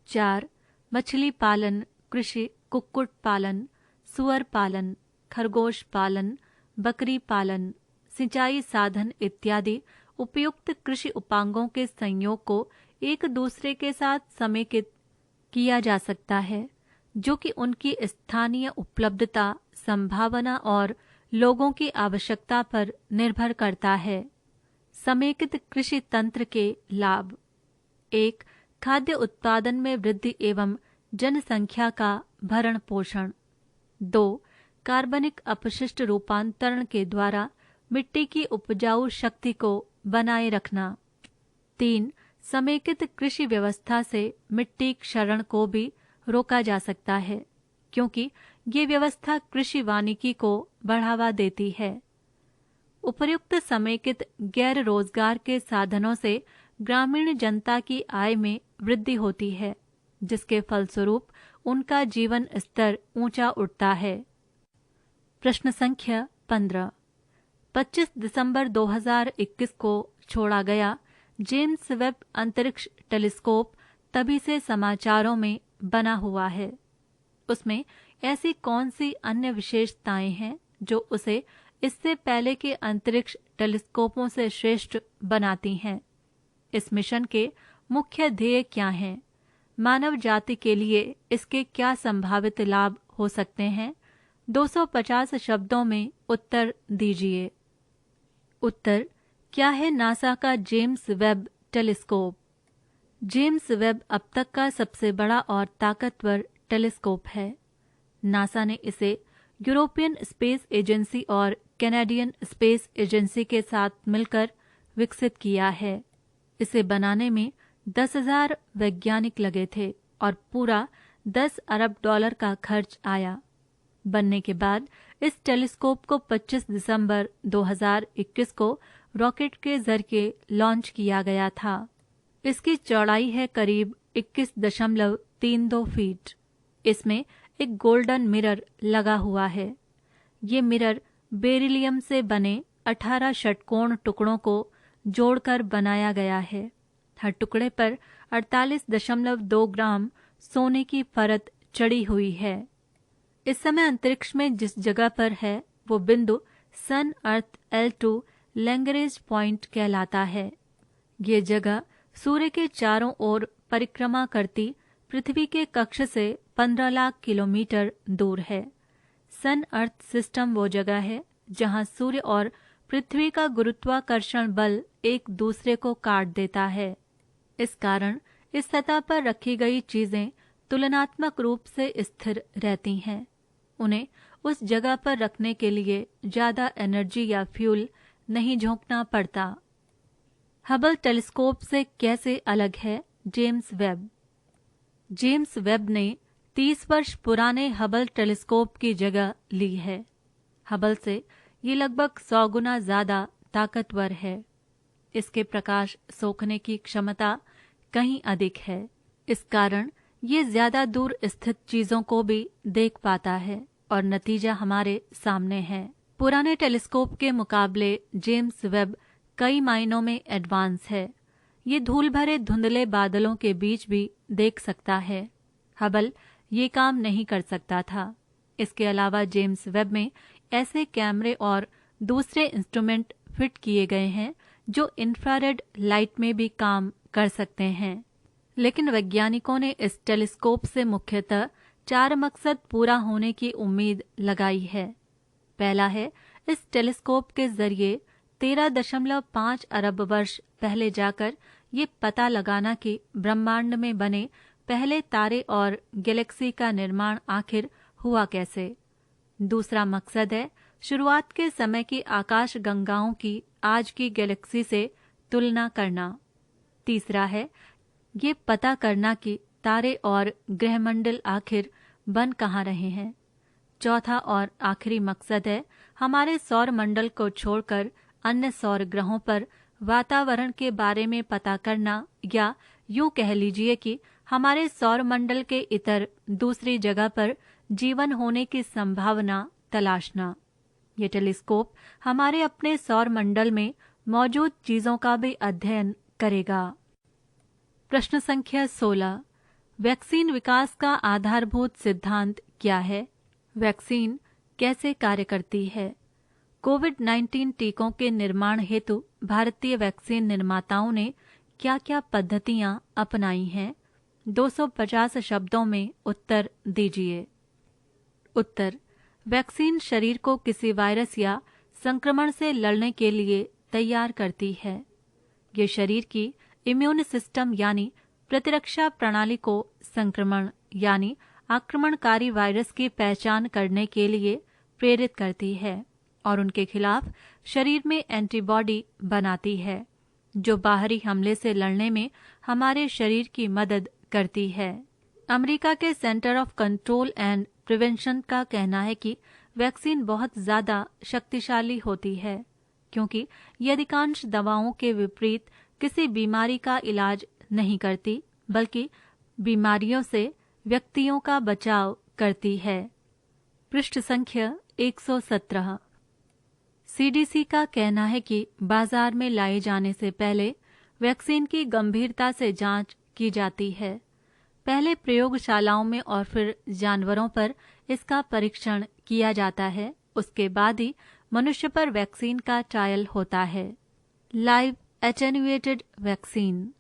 4. मछली पालन, कृषि, कुक्कुट पालन, सुअर पालन, खरगोश पालन, बकरी पालन, सिंचाई साधन इत्यादि उपयुक्त कृषि उपांगों के संयोग को एक दूसरे के साथ समेकित किया जा सकता है, जो कि उनकी स्थानीय उपलब्धता, संभावना और लोगों की आवश्यकता पर निर्भर करता है। समेकित कृषि तंत्र के लाभ: 1. खाद्य उत्पादन में वृद्धि एवं जनसंख्या का भरण पोषण। 2. कार्बनिक अपशिष्ट रूपांतरण के द्वारा मिट्टी की उपजाऊ शक्ति को बनाए रखना। 3. समेकित कृषि व्यवस्था से मिट्टी क्षरण को भी रोका जा सकता है, क्योंकि ये व्यवस्था कृषि वानिकी को बढ़ावा देती है। उपर्युक्त समेकित गैर रोजगार के साधनों से ग्रामीण जनता की आय में वृद्धि होती है, जिसके फलस्वरूप उनका जीवन स्तर ऊंचा उठता है। प्रश्न संख्या 15. 25 दिसंबर 2021 को छोड़ा गया जेम्स वेब अंतरिक्ष टेलीस्कोप तभी से समाचारों में बना हुआ है। उसमें ऐसी कौन सी अन्य विशेषताएं हैं जो उसे इससे पहले के अंतरिक्ष टेलीस्कोपों से श्रेष्ठ बनाती हैं? इस मिशन के मुख्य ध्येय क्या हैं? मानव जाति के लिए इसके क्या संभावित लाभ हो सकते हैं? 250 शब्दों में उत्तर दीजिए। उत्तर, क्या है नासा का James Webb telescope? James Webb अब तक का सबसे बड़ा और ताकतवर टेलीस्कोप है। नासा ने इसे यूरोपियन स्पेस एजेंसी और कैनेडियन स्पेस एजेंसी के साथ मिलकर विकसित किया है। इसे बनाने में 10,000 वैज्ञानिक लगे थे और पूरा 10 अरब डॉलर का खर्च आया। बनने के बाद इस टेलीस्कोप को 25 दिसंबर 2021 को रॉकेट के जरिए लॉन्च किया गया था। इसकी चौड़ाई है करीब 21.32 फीट। इसमें एक गोल्डन मिरर लगा हुआ है। ये मिरर बेरिलियम से बने 18 षटकोण टुकड़ों को जोड़कर बनाया गया है। हर टुकड़े पर 48.2 ग्राम सोने की परत चढ़ी हुई है। इस समय अंतरिक्ष में जिस जगह पर है वो बिंदु सन अर्थ L2 लैग्रेंज पॉइंट कहलाता है। ये जगह सूर्य के चारों ओर परिक्रमा करती पृथ्वी के कक्ष से 15 लाख किलोमीटर दूर है। सन अर्थ सिस्टम वो जगह है जहां सूर्य और पृथ्वी का गुरुत्वाकर्षण बल एक दूसरे को काट देता है। इस कारण इस सतह पर रखी गई चीजें तुलनात्मक रूप से स्थिर रहती हैं। उन्हें उस जगह पर रखने के लिए ज्यादा एनर्जी या फ्यूल नहीं झोंकना पड़ता। हबल टेलीस्कोप से कैसे अलग है जेम्स वेब? जेम्स वेब ने 30 वर्ष पुराने हबल टेलीस्कोप की जगह ली है। हबल से ये लगभग 100 गुना ज्यादा ताकतवर है। इसके प्रकाश सोखने की क्षमता कहीं अधिक है। इस कारण ये ज्यादा दूर स्थित चीजों को भी देख पाता है और नतीजा हमारे सामने है। पुराने टेलीस्कोप के मुकाबले जेम्स वेब कई मायनों में एडवांस है। ये धूल भरे धुंधले बादलों के बीच भी देख सकता है। हबल ये काम नहीं कर सकता था। इसके अलावा जेम्स वेब में ऐसे कैमरे और दूसरे इंस्ट्रूमेंट फिट किए गए हैं जो इंफ्रारेड लाइट में भी काम कर सकते हैं। लेकिन वैज्ञानिकों ने इस टेलीस्कोप से मुख्यतः 4 मकसद पूरा होने की उम्मीद लगाई है। पहला है, इस टेलीस्कोप के जरिए 13.5 अरब वर्ष पहले जाकर ये पता लगाना कि ब्रह्मांड में बने पहले तारे और गैलेक्सी का निर्माण आखिर हुआ कैसे। दूसरा मकसद है शुरुआत के समय की आकाश गंगाओं की आज की गैलेक्सी से तुलना करना। तीसरा है ये पता करना कि तारे और ग्रहमंडल आखिर बन कहाँ रहे हैं। चौथा और आखिरी मकसद है हमारे सौर मंडल को छोड़कर अन्य सौर ग्रहों पर वातावरण के बारे में पता करना, या यूं कह लीजिए कि हमारे सौर मंडल के इतर दूसरी जगह पर जीवन होने की संभावना तलाशना। ये टेलीस्कोप हमारे अपने सौर मंडल में मौजूद चीजों का भी अध्ययन करेगा। प्रश्न संख्या 16, वैक्सीन विकास का आधारभूत सिद्धांत क्या है? वैक्सीन कैसे कार्य करती है? कोविड-19 टीकों के निर्माण हेतु भारतीय वैक्सीन निर्माताओं ने क्या क्या पद्धतियां अपनाई हैं? 250 शब्दों में उत्तर दीजिए। उत्तर, वैक्सीन शरीर को किसी वायरस या संक्रमण से लड़ने के लिए तैयार करती है। ये शरीर की इम्यून सिस्टम यानी प्रतिरक्षा प्रणाली को संक्रमण यानी आक्रमणकारी वायरस की पहचान करने के लिए प्रेरित करती है और उनके खिलाफ शरीर में एंटीबॉडी बनाती है, जो बाहरी हमले से लड़ने में हमारे शरीर की मदद करती है। अमेरिका के centre of control and prevention का कहना है कि वैक्सीन बहुत ज्यादा शक्तिशाली होती है, क्योंकि ये अधिकांश दवाओं के विपरीत किसी बीमारी का इलाज नहीं करती, बल्कि बीमारियों से व्यक्तियों का बचाव करती है। पृष्ठ संख्या 117। सीडीसी का कहना है कि बाजार में लाए जाने से पहले वैक्सीन की गंभीरता से जांच की जाती है। पहले प्रयोगशालाओं में और फिर जानवरों पर इसका परीक्षण किया जाता है। उसके बाद ही मनुष्य पर वैक्सीन का ट्रायल होता है। लाइव एटेन्यूएटेड वैक्सीन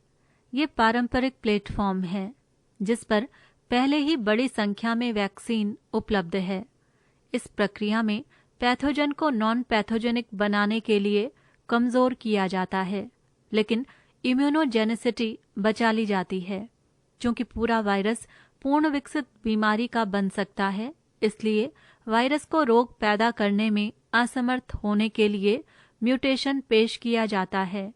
ये पारंपरिक प्लेटफॉर्म है जिस पर पहले ही बड़ी संख्या में वैक्सीन उपलब्ध है। इस प्रक्रिया में पैथोजन को नॉन पैथोजेनिक बनाने के लिए कमजोर किया जाता है, लेकिन इम्यूनोजेनिसिटी बचा ली जाती है। चूंकि पूरा वायरस पूर्ण विकसित बीमारी का बन सकता है, इसलिए वायरस को रोग पैदा करने में असमर्थ होने के लिए म्यूटेशन पेश किया जाता है,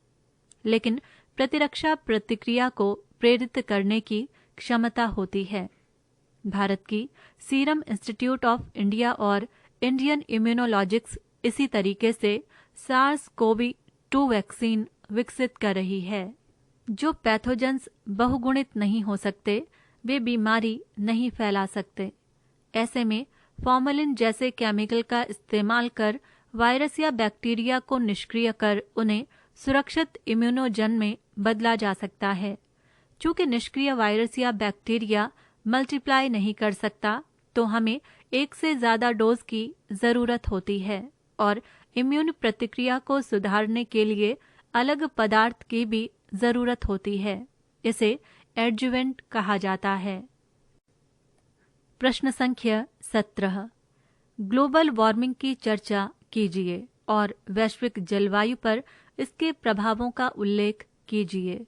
लेकिन प्रतिरक्षा प्रतिक्रिया को प्रेरित करने की क्षमता होती है। भारत की सीरम इंस्टीट्यूट ऑफ इंडिया और इंडियन इम्यूनोलॉजिक्स इसी तरीके से SARS-CoV-2 वैक्सीन विकसित कर रही है। जो पैथोजेंस बहुगुणित नहीं हो सकते, वे बीमारी नहीं फैला सकते। ऐसे में फॉर्मेलिन जैसे केमिकल का इस्तेमाल कर वायरस या बैक्टीरिया को निष्क्रिय कर उन्हें सुरक्षित इम्यूनोजन में बदला जा सकता है। चूंकि निष्क्रिय वायरस या बैक्टीरिया मल्टीप्लाई नहीं कर सकता, तो हमें एक से ज्यादा डोज की जरूरत होती है और इम्यून प्रतिक्रिया को सुधारने के लिए अलग पदार्थ की भी जरूरत होती है। इसे एडजुवेंट कहा जाता है। प्रश्न संख्या 17। ग्लोबल वार्मिंग की चर्चा कीजिए और वैश्विक जलवायु पर इसके प्रभावों का उल्लेख कीजिए।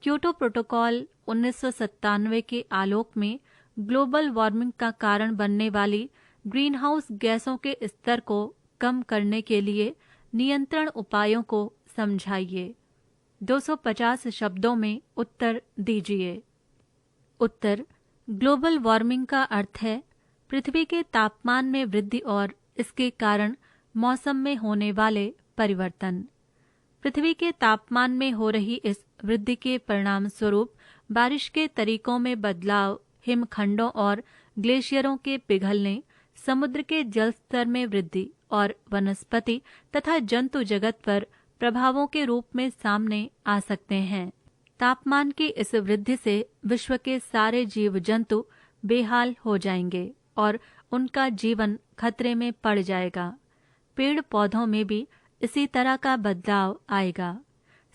क्योटो प्रोटोकॉल 1997 के आलोक में ग्लोबल वार्मिंग का कारण बनने वाली ग्रीनहाउस गैसों के स्तर को कम करने के लिए नियंत्रण उपायों को समझाइए। 250 शब्दों में उत्तर दीजिए। उत्तर: ग्लोबल वार्मिंग का अर्थ है पृथ्वी के तापमान में वृद्धि और इसके कारण मौसम में होने वाले परिवर्तन। पृथ्वी के तापमान में हो रही इस वृद्धि के परिणाम स्वरूप बारिश के तरीकों में बदलाव, हिमखंडों और ग्लेशियरों के पिघलने, समुद्र के जल स्तर में वृद्धि और वनस्पति तथा जंतु जगत पर प्रभावों के रूप में सामने आ सकते हैं। तापमान की इस वृद्धि से विश्व के सारे जीव जंतु बेहाल हो जाएंगे और उनका जीवन खतरे में पड़ जाएगा। पेड़ पौधों में भी इसी तरह का बदलाव आएगा।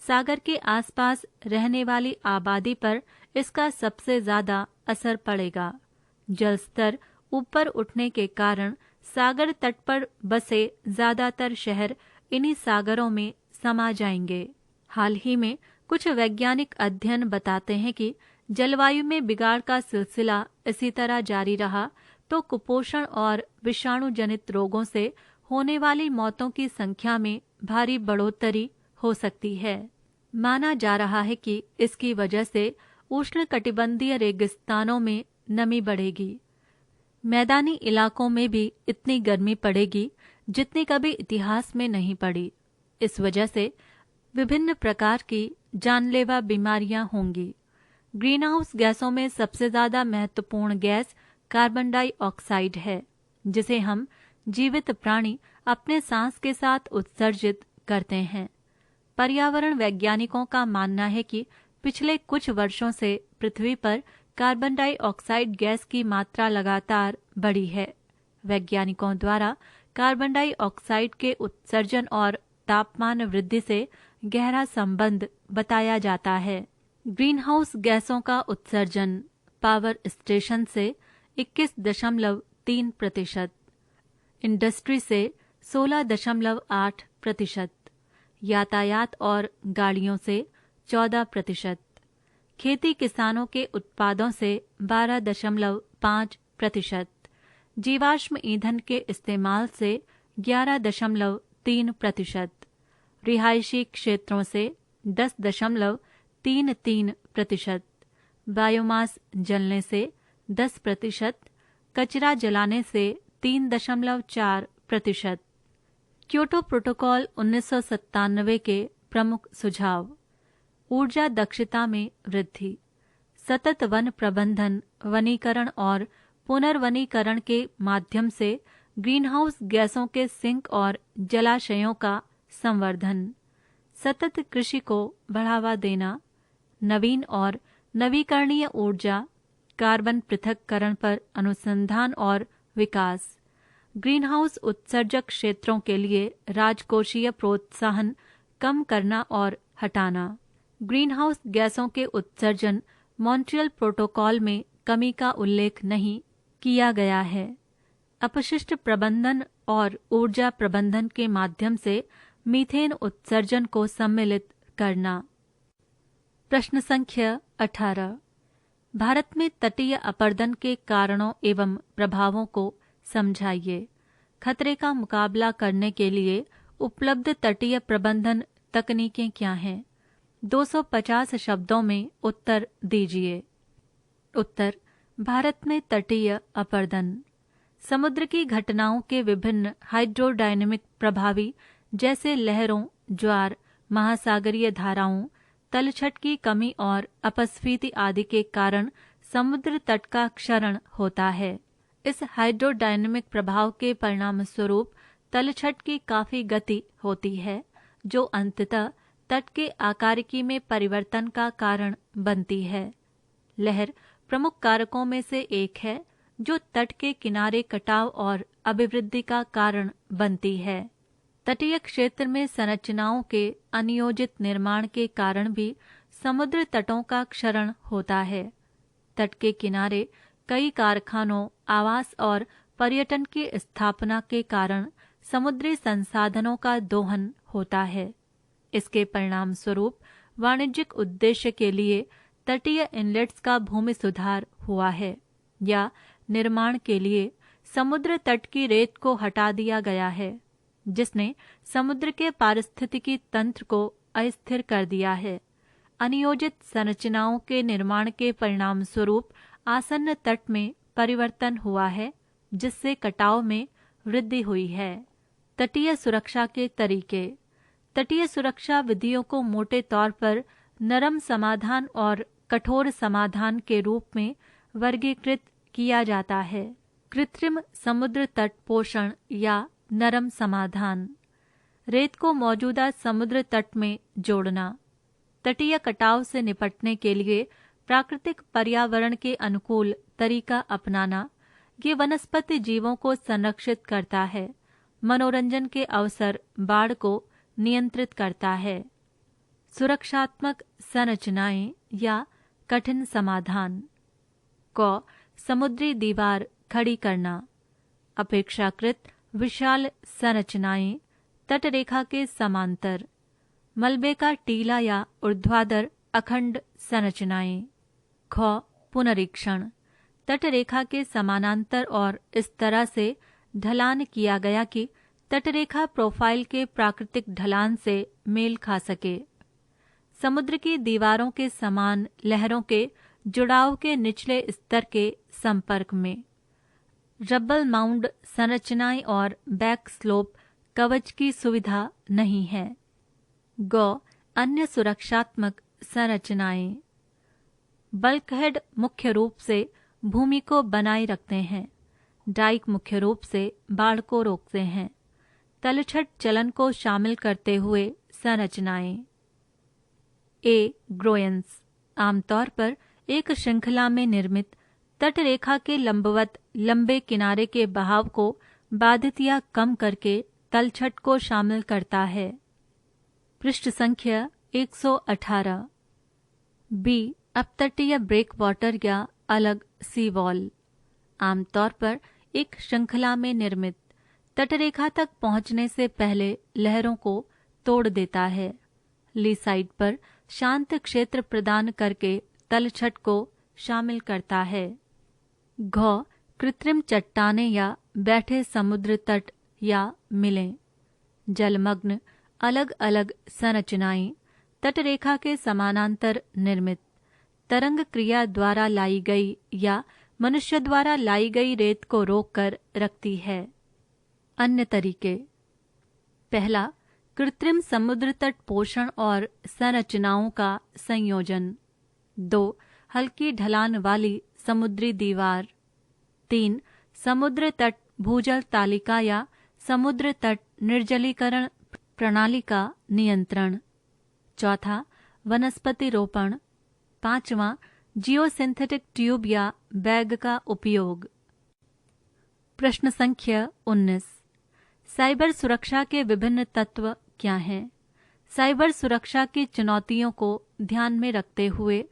सागर के आसपास रहने वाली आबादी पर इसका सबसे ज्यादा असर पड़ेगा। जल स्तर ऊपर उठने के कारण सागर तट पर बसे ज्यादातर शहर इन्हीं सागरों में समा जाएंगे। हाल ही में कुछ वैज्ञानिक अध्ययन बताते हैं कि जलवायु में बिगाड़ का सिलसिला इसी तरह जारी रहा तो कुपोषण और विषाणु जनित रोगों से होने वाली मौतों की संख्या में भारी बढ़ोतरी हो सकती है। माना जा रहा है कि इसकी वजह से उष्णकटिबंधीय रेगिस्तानों में नमी बढ़ेगी। मैदानी इलाकों में भी इतनी गर्मी पड़ेगी जितनी कभी इतिहास में नहीं पड़ी। इस वजह से विभिन्न प्रकार की जानलेवा बीमारियां होंगी। ग्रीनहाउस गैसों में सबसे ज्यादा महत्वपूर्ण गैस कार्बन डाइऑक्साइड है, जिसे हम जीवित प्राणी अपने सांस के साथ उत्सर्जित करते हैं। पर्यावरण वैज्ञानिकों का मानना है कि पिछले कुछ वर्षों से पृथ्वी पर कार्बन डाइऑक्साइड गैस की मात्रा लगातार बढ़ी है। वैज्ञानिकों द्वारा कार्बन डाइऑक्साइड के उत्सर्जन और तापमान वृद्धि से गहरा संबंध बताया जाता है। ग्रीनहाउस गैसों का उत्सर्जन पावर स्टेशन से 21.3%, इंडस्ट्री से 16.8%, यातायात और गाड़ियों से 14%, खेती किसानों के उत्पादों से 12.5%, जीवाश्म ईंधन के इस्तेमाल से 11.3%, रिहायशी क्षेत्रों से 10.33%, बायोमास जलने से 10%, कचरा जलाने से 3.4%। क्योटो प्रोटोकॉल 1997 के प्रमुख सुझाव: ऊर्जा दक्षता में वृद्धि, सतत वन प्रबंधन, वनीकरण और पुनर्वनीकरण के माध्यम से ग्रीनहाउस गैसों के सिंक और जलाशयों का संवर्धन, सतत कृषि को बढ़ावा देना, नवीन और नवीकरणीय ऊर्जा, कार्बन पृथक्करण पर अनुसंधान और विकास, ग्रीनहाउस उत्सर्जक क्षेत्रों के लिए राजकोषीय प्रोत्साहन कम करना और हटाना। ग्रीनहाउस गैसों के उत्सर्जन मॉन्ट्रियल प्रोटोकॉल में कमी का उल्लेख नहीं किया गया है। अपशिष्ट प्रबंधन और ऊर्जा प्रबंधन के माध्यम से मीथेन उत्सर्जन को सम्मिलित करना। प्रश्न संख्या 18। भारत में तटीय अपरदन के कारणों एवं प्रभावों को समझाइए। खतरे का मुकाबला करने के लिए उपलब्ध तटीय प्रबंधन तकनीकें क्या हैं? 250 शब्दों में उत्तर दीजिए। उत्तर: भारत में तटीय अपरदन समुद्र की घटनाओं के विभिन्न हाइड्रोडायनेमिक प्रभावी जैसे लहरों, ज्वार, महासागरीय धाराओं, तलछट की कमी और अपस्फीति आदि के कारण समुद्र तट का क्षरण होता है। इस हाइड्रोडायनेमिक प्रभाव के परिणाम स्वरूप तलछट की काफी गति होती है, जो अंततः तट के आकारिकी में परिवर्तन का कारण बनती है। लहर प्रमुख कारकों में से एक है जो तट के किनारे कटाव और अभिवृद्धि का कारण बनती है। तटीय क्षेत्र में संरचनाओं के अनियोजित निर्माण के कारण भी समुद्र तटों का क्षरण होता है। तट के किनारे कई कारखानों, आवास और पर्यटन की स्थापना के कारण समुद्री संसाधनों का दोहन होता है। इसके परिणाम स्वरूप वाणिज्यिक उद्देश्य के लिए तटीय इनलेट्स का भूमि सुधार हुआ है या निर्माण के लिए समुद्र तट की रेत को हटा दिया गया है, जिसने समुद्र के पारिस्थितिकी तंत्र को अस्थिर कर दिया है। अनियोजित संरचनाओं के निर्माण के परिणाम स्वरूप आसन्न तट में परिवर्तन हुआ है, जिससे कटाव में वृद्धि हुई है। तटीय सुरक्षा के तरीके। तटीय सुरक्षा विधियों को मोटे तौर पर नरम समाधान और कठोर समाधान के रूप में वर्गीकृत किया जाता है। कृत्रिम समुद्र तट पोषण या नरम समाधान, रेत को मौजूदा समुद्र तट में जोड़ना, तटीय कटाव से निपटने के लिए प्राकृतिक पर्यावरण के अनुकूल तरीका अपनाना, ये वनस्पति जीवों को संरक्षित करता है। मनोरंजन के अवसर बाढ़ को नियंत्रित करता है। सुरक्षात्मक संरचनाएं या कठिन समाधान। क. समुद्री दीवार खड़ी करना, अपेक्षाकृत विशाल संरचनाएं तटरेखा के समांतर, मलबे का टीला या ऊर्ध्वाधर अखंड संरचनाएं। ख. पुनरीक्षण, तटरेखा के समानांतर और इस तरह से ढलान किया गया कि तटरेखा प्रोफाइल के प्राकृतिक ढलान से मेल खा सके। समुद्र की दीवारों के समान लहरों के जुड़ाव के निचले स्तर के संपर्क में। रब्बल माउंड संरचनाएं और बैक स्लोप कवच की सुविधा नहीं है। ग. अन्य सुरक्षात्मक संरचनाएं। बल्कहेड मुख्य रूप से भूमि को बनाए रखते हैं। डाइक मुख्य रूप से बाढ़ को रोकते हैं। तलछट चलन को शामिल करते हुए संरचनाएं। ए. ग्रोयंस, आमतौर पर एक श्रृंखला में निर्मित तटरेखा के लंबवत लंबे किनारे के बहाव को बाधित या कम करके तलछट को शामिल करता है। पृष्ठ संख्या 118। बी. अपतटीय ब्रेक वाटर या अलग सी वॉल, आमतौर पर एक श्रृंखला में निर्मित तटरेखा तक पहुंचने से पहले लहरों को तोड़ देता है। ली साइड पर शांत क्षेत्र प्रदान करके तलछट को शामिल करता है। घ. कृत्रिम चट्टानें या बैठे समुद्र तट या मिलें। जलमग्न अलग अलग संरचनाएं तटरेखा के समानांतर निर्मित तरंग क्रिया द्वारा लाई गई या मनुष्य द्वारा लाई गई रेत को रोककर रखती है। अन्य तरीके। पहला, कृत्रिम समुद्र तट पोषण और संरचनाओं का संयोजन। 2. हल्की ढलान वाली समुद्री दीवार। 3. समुद्र तट भूजल तालिका या समुद्र तट निर्जलीकरण प्रणाली का नियंत्रण। चौथा, वनस्पति रोपण। पांचवा, जियोसिंथेटिक ट्यूब या बैग का उपयोग। प्रश्न संख्या 19, साइबर सुरक्षा के विभिन्न तत्व क्या हैं? साइबर सुरक्षा की चुनौतियों को ध्यान में रखते हुए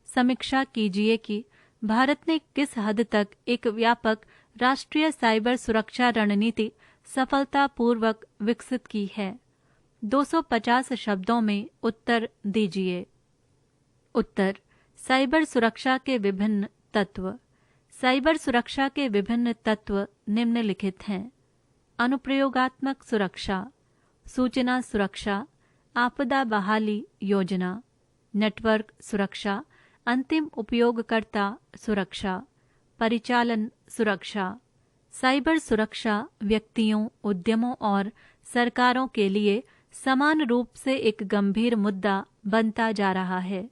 समीक्षा कीजिए कि भारत ने किस हद तक एक व्यापक राष्ट्रीय साइबर सुरक्षा रणनीति सफलतापूर्वक विकसित की है। 250 शब्दों में उत्तर दीजिए। उत्तर, साइबर सुरक्षा के विभिन्न तत्व। साइबर सुरक्षा के विभिन्न तत्व निम्नलिखित हैं: अनुप्रयोगात्मक सुरक्षा, सूचना सुरक्षा, आपदा बहाली योजना, नेटवर्क सुरक्षा, अंतिम उपयोगकर्ता सुरक्षा, परिचालन सुरक्षा। साइबर सुरक्षा व्यक्तियों, उद्यमों और सरकारों के लिए समान रूप से एक गंभीर मुद्दा बनता जा रहा है।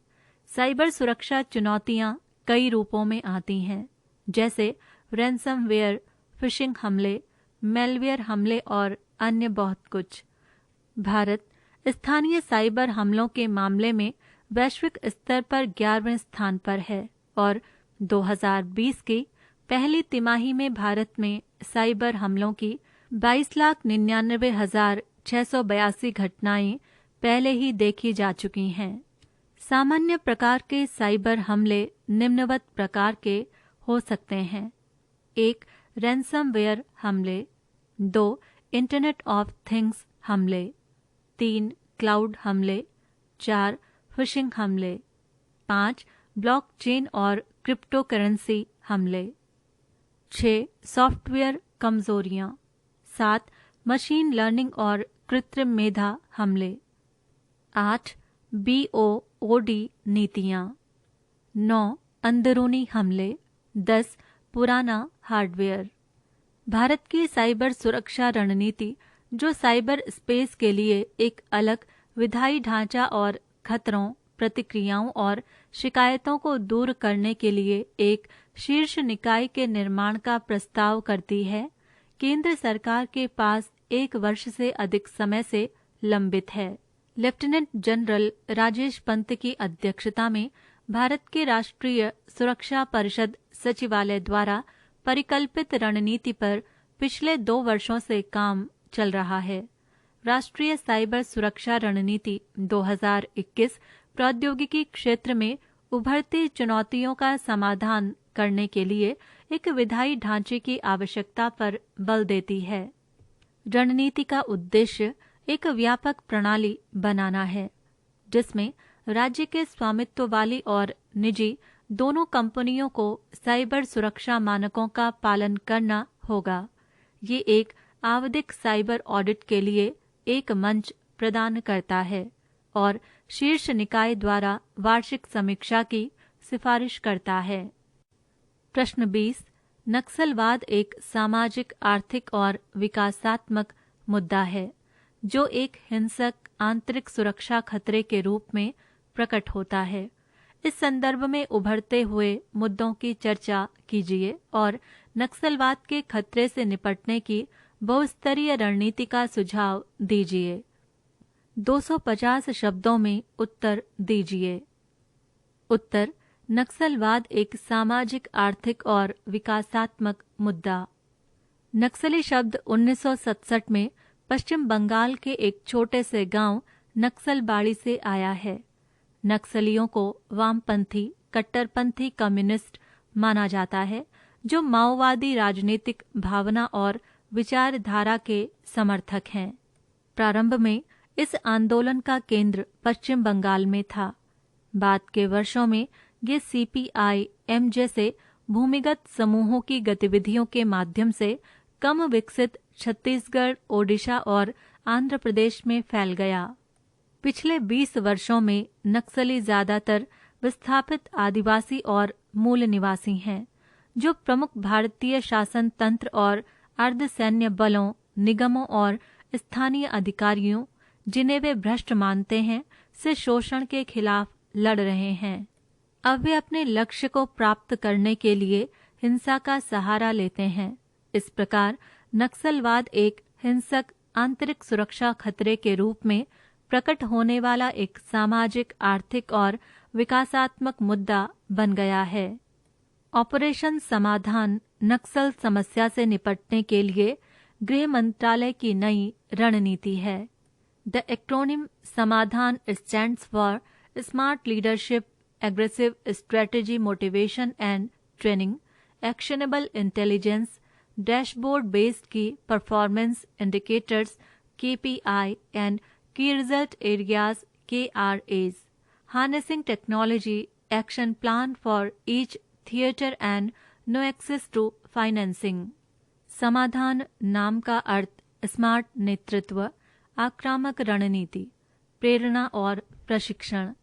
साइबर सुरक्षा चुनौतियां कई रूपों में आती हैं, जैसे रैनसमवेयर, फिशिंग हमले, मेलवेयर हमले और अन्य बहुत कुछ। भारत स्थानीय साइबर हमलों के मामले में वैश्विक स्तर पर 11वें स्थान पर है और 2020 की पहली तिमाही में भारत में साइबर हमलों की 22,99,682 घटनाएं पहले ही देखी जा चुकी हैं। सामान्य प्रकार के साइबर हमले निम्नवत प्रकार के हो सकते हैं: 1. रैनसमवेयर हमले, 2. इंटरनेट ऑफ थिंग्स हमले, 3. क्लाउड हमले, 4. फिशिंग हमले, 5. ब्लॉकचेन और क्रिप्टोकरेंसी हमले, 6. सॉफ्टवेयर कमजोरियां, 7. मशीन लर्निंग और कृत्रिम मेधा हमले, 8. BOOD नीतियां, 9. अंदरूनी हमले, 10. पुराना हार्डवेयर। भारत की साइबर सुरक्षा रणनीति, जो साइबर स्पेस के लिए एक अलग विधायी ढांचा और खतरों, प्रतिक्रियाओं और शिकायतों को दूर करने के लिए एक शीर्ष निकाय के निर्माण का प्रस्ताव करती है, केंद्र सरकार के पास 1 वर्ष से अधिक समय से लंबित है। लेफ्टिनेंट जनरल राजेश पंत की अध्यक्षता में भारत के राष्ट्रीय सुरक्षा परिषद सचिवालय द्वारा परिकल्पित रणनीति पर पिछले 2 वर्षों से काम चल रहा है। राष्ट्रीय साइबर सुरक्षा रणनीति 2021 प्रौद्योगिकी क्षेत्र में उभरती चुनौतियों का समाधान करने के लिए एक विधायी ढांचे की आवश्यकता पर बल देती है। रणनीति का उद्देश्य एक व्यापक प्रणाली बनाना है, जिसमें राज्य के स्वामित्व वाली और निजी दोनों कंपनियों को साइबर सुरक्षा मानकों का पालन करना होगा। ये एक आवधिक साइबर ऑडिट के लिए एक मंच प्रदान करता है और शीर्ष निकाय द्वारा वार्षिक समीक्षा की सिफारिश करता है। प्रश्न 20, नक्सलवाद एक सामाजिक, आर्थिक और विकासात्मक मुद्दा है जो एक हिंसक आंतरिक सुरक्षा खतरे के रूप में प्रकट होता है। इस संदर्भ में उभरते हुए मुद्दों की चर्चा कीजिए और नक्सलवाद के खतरे से निपटने की बहुस्तरीय रणनीति का सुझाव दीजिए। 250 शब्दों में उत्तर दीजिए। उत्तर, नक्सलवाद एक सामाजिक, आर्थिक और विकासात्मक मुद्दा। नक्सली शब्द 1967 में पश्चिम बंगाल के एक छोटे से गांव नक्सलबाड़ी से आया है। नक्सलियों को वामपंथी, कट्टरपंथी कम्युनिस्ट माना जाता है जो माओवादी राजनीतिक भावना और विचारधारा के समर्थक हैं। प्रारंभ में इस आंदोलन का केंद्र पश्चिम बंगाल में था। बाद के वर्षों में ये CPI-M जैसे भूमिगत समूहों की गतिविधियों के माध्यम से कम विकसित छत्तीसगढ़, ओडिशा और आंध्र प्रदेश में फैल गया। पिछले 20 वर्षों में नक्सली ज्यादातर विस्थापित आदिवासी और मूल निवासी हैं, जो प्रमुख भारतीय शासन तंत्र और अर्धसैन्य बलों, निगमों और स्थानीय अधिकारियों, जिन्हें वे भ्रष्ट मानते हैं, से शोषण के खिलाफ लड़ रहे हैं। अब वे अपने लक्ष्य को प्राप्त करने के लिए हिंसा का सहारा लेते हैं। इस प्रकार नक्सलवाद एक हिंसक आंतरिक सुरक्षा खतरे के रूप में प्रकट होने वाला एक सामाजिक, आर्थिक और विकासात्मक मुद्दा बन गया है। ऑपरेशन समाधान नक्सल समस्या से निपटने के लिए गृह मंत्रालय की नई रणनीति है। The acronym Samadhan stands for smart leadership, aggressive strategy, motivation and training, actionable intelligence, dashboard based key performance indicators KPI and key result areas KRAs, harnessing technology, action plan for each theatre and no access to financing. Samadhan नाम का अर्थ smart नेतृत्व, आक्रामक रणनीति, प्रेरणा और प्रशिक्षण,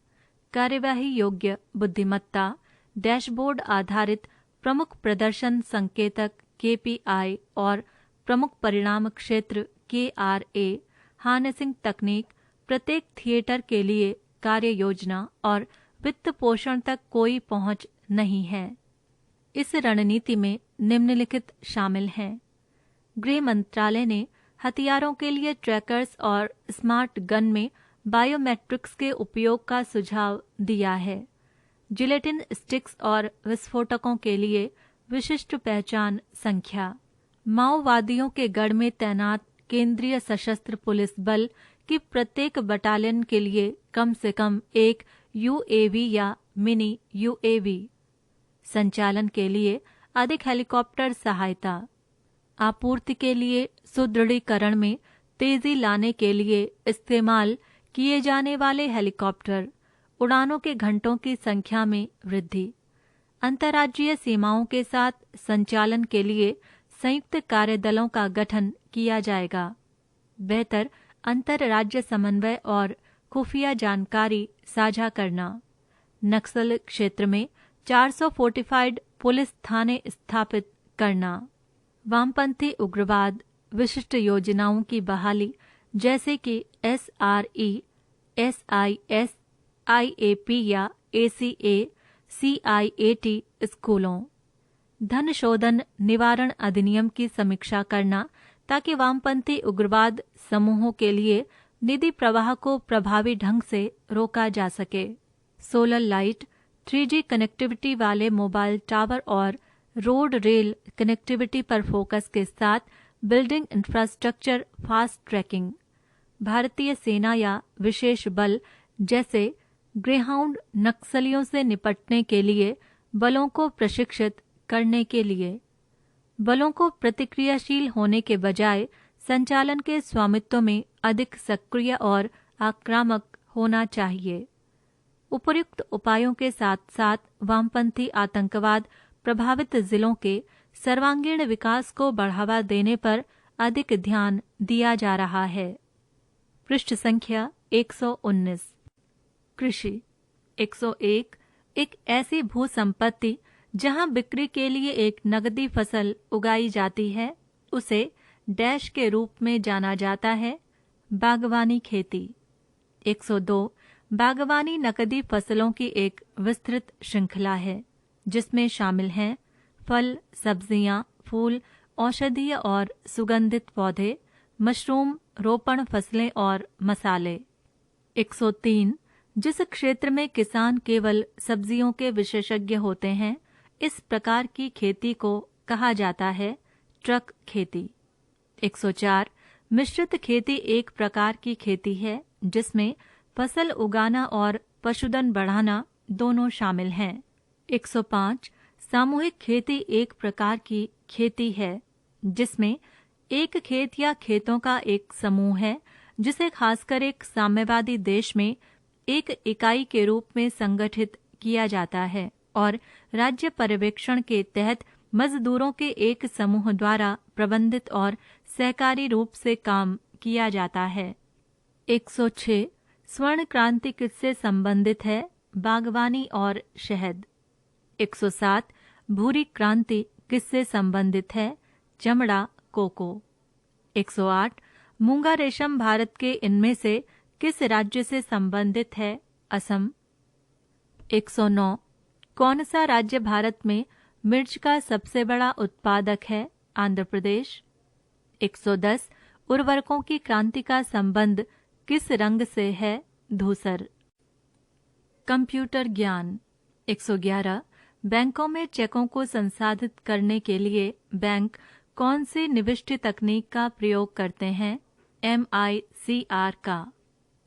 कार्यवाही योग्य बुद्धिमत्ता, डैशबोर्ड आधारित प्रमुख प्रदर्शन संकेतक KPI और प्रमुख परिणाम क्षेत्र KRA, हार्नेसिंग तकनीक, प्रत्येक थिएटर के लिए कार्य योजना और वित्त पोषण तक कोई पहुंच नहीं है। इस रणनीति में निम्नलिखित शामिल हैं। गृह मंत्रालय ने हथियारों के लिए ट्रैकर्स और स्मार्ट गन में बायोमेट्रिक्स के उपयोग का सुझाव दिया है। जिलेटिन स्टिक्स और विस्फोटकों के लिए विशिष्ट पहचान संख्या, माओवादियों के गढ़ में तैनात केंद्रीय सशस्त्र पुलिस बल की प्रत्येक बटालियन के लिए कम से कम एक UAV या मिनी UAV, संचालन के लिए अधिक हेलीकॉप्टर सहायता, आपूर्ति के लिए सुदृढ़ीकरण में तेजी लाने के लिए इस्तेमाल किए जाने वाले हेलीकॉप्टर, उड़ानों के घंटों की संख्या में वृद्धि, अंतर्राज्यीय सीमाओं के साथ संचालन के लिए संयुक्त कार्यदलों का गठन किया जाएगा, बेहतर अंतर्राज्य समन्वय और खुफिया जानकारी साझा करना, नक्सल क्षेत्र में 400 फोर्टिफाइड पुलिस थाने स्थापित करना, वामपंथी उग्रवाद विशिष्ट योजनाओं की बहाली जैसे कि SRE, SIS, IAP या ACA, CIAT स्कूलों, धन शोधन निवारण अधिनियम की समीक्षा करना ताकि वामपंथी उग्रवाद समूहों के लिए निधि प्रवाह को प्रभावी ढंग से रोका जा सके, सोलर लाइट, 3G कनेक्टिविटी वाले मोबाइल टावर और रोड रेल कनेक्टिविटी पर फोकस के साथ बिल्डिंग इंफ्रास्ट्रक्चर फास्ट ट्रैकिंग, भारतीय सेना या विशेष बल जैसे ग्रेहाउंड नक्सलियों से निपटने के लिए बलों को प्रशिक्षित करने के लिए, बलों को प्रतिक्रियाशील होने के बजाय संचालन के स्वामित्व में अधिक सक्रिय और आक्रामक होना चाहिए। उपर्युक्त उपायों के साथ साथ वामपंथी आतंकवाद प्रभावित जिलों के सर्वांगीण विकास को बढ़ावा देने पर अधिक ध्यान दिया जा रहा है। पृष्ठ संख्या 119। कृषि 101 एक ऐसी भू संपत्ति जहां बिक्री के लिए एक नकदी फसल उगाई जाती है, उसे डैश के रूप में जाना जाता है। बागवानी खेती 102 बागवानी नकदी फसलों की एक विस्तृत श्रृंखला है जिसमें शामिल हैं फल, सब्जियां, फूल, औषधीय और सुगंधित पौधे, मशरूम, रोपण फसलें और मसाले। 103 जिस क्षेत्र में किसान केवल सब्जियों के विशेषज्ञ होते हैं, इस प्रकार की खेती को कहा जाता है ट्रक खेती। 104 मिश्रित खेती एक प्रकार की खेती है जिसमें फसल उगाना और पशुधन बढ़ाना दोनों शामिल हैं। 105 सामूहिक खेती एक प्रकार की खेती है जिसमें एक खेत या खेतों का एक समूह है जिसे खासकर एक साम्यवादी देश में एक इकाई के रूप में संगठित किया जाता है और राज्य पर्यवेक्षण के तहत मजदूरों के एक समूह द्वारा प्रबंधित और सहकारी रूप से काम किया जाता है। 106 स्वर्ण क्रांति किससे संबंधित है? बागवानी और शहद। 107 भूरी क्रांति किससे संबंधित है? चमड़ा, कोको। 108 मूंगा रेशम भारत के इनमें से किस राज्य से संबंधित है? असम। 109 कौन सा राज्य भारत में मिर्च का सबसे बड़ा उत्पादक है? आंध्र प्रदेश। 110 उर्वरकों की क्रांति का संबंध किस रंग से है? धूसर। कंप्यूटर ज्ञान। 111 बैंकों में चेकों को संसाधित करने के लिए बैंक कौन से निविष्ट तकनीक का प्रयोग करते हैं? MICR का।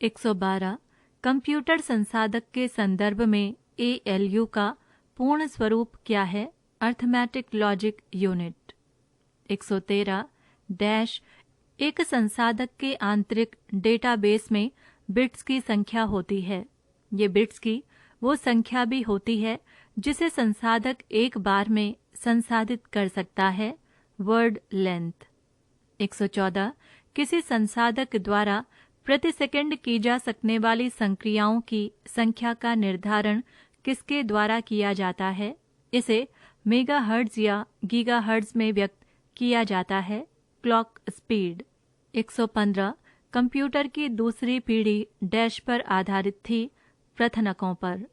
112 कंप्यूटर संसाधक के संदर्भ में ALU का पूर्ण स्वरूप क्या है? Arithmetic logic unit. 113 डैश एक संसाधक के आंतरिक डेटाबेस में बिट्स की संख्या होती है। ये बिट्स की वो संख्या भी होती है जिसे संसाधक एक बार में संसाधित कर सकता है। Word length. 114 किसी संसाधक द्वारा प्रति सेकंड की जा सकने वाली संक्रियाओं की संख्या का निर्धारण किसके द्वारा किया जाता है? इसे मेगाहर्ट्ज या गीगाहर्ट्ज में व्यक्त किया जाता है। Clock speed. 115 कंप्यूटर की दूसरी पीढ़ी डैश पर आधारित थी? प्रथनकों पर।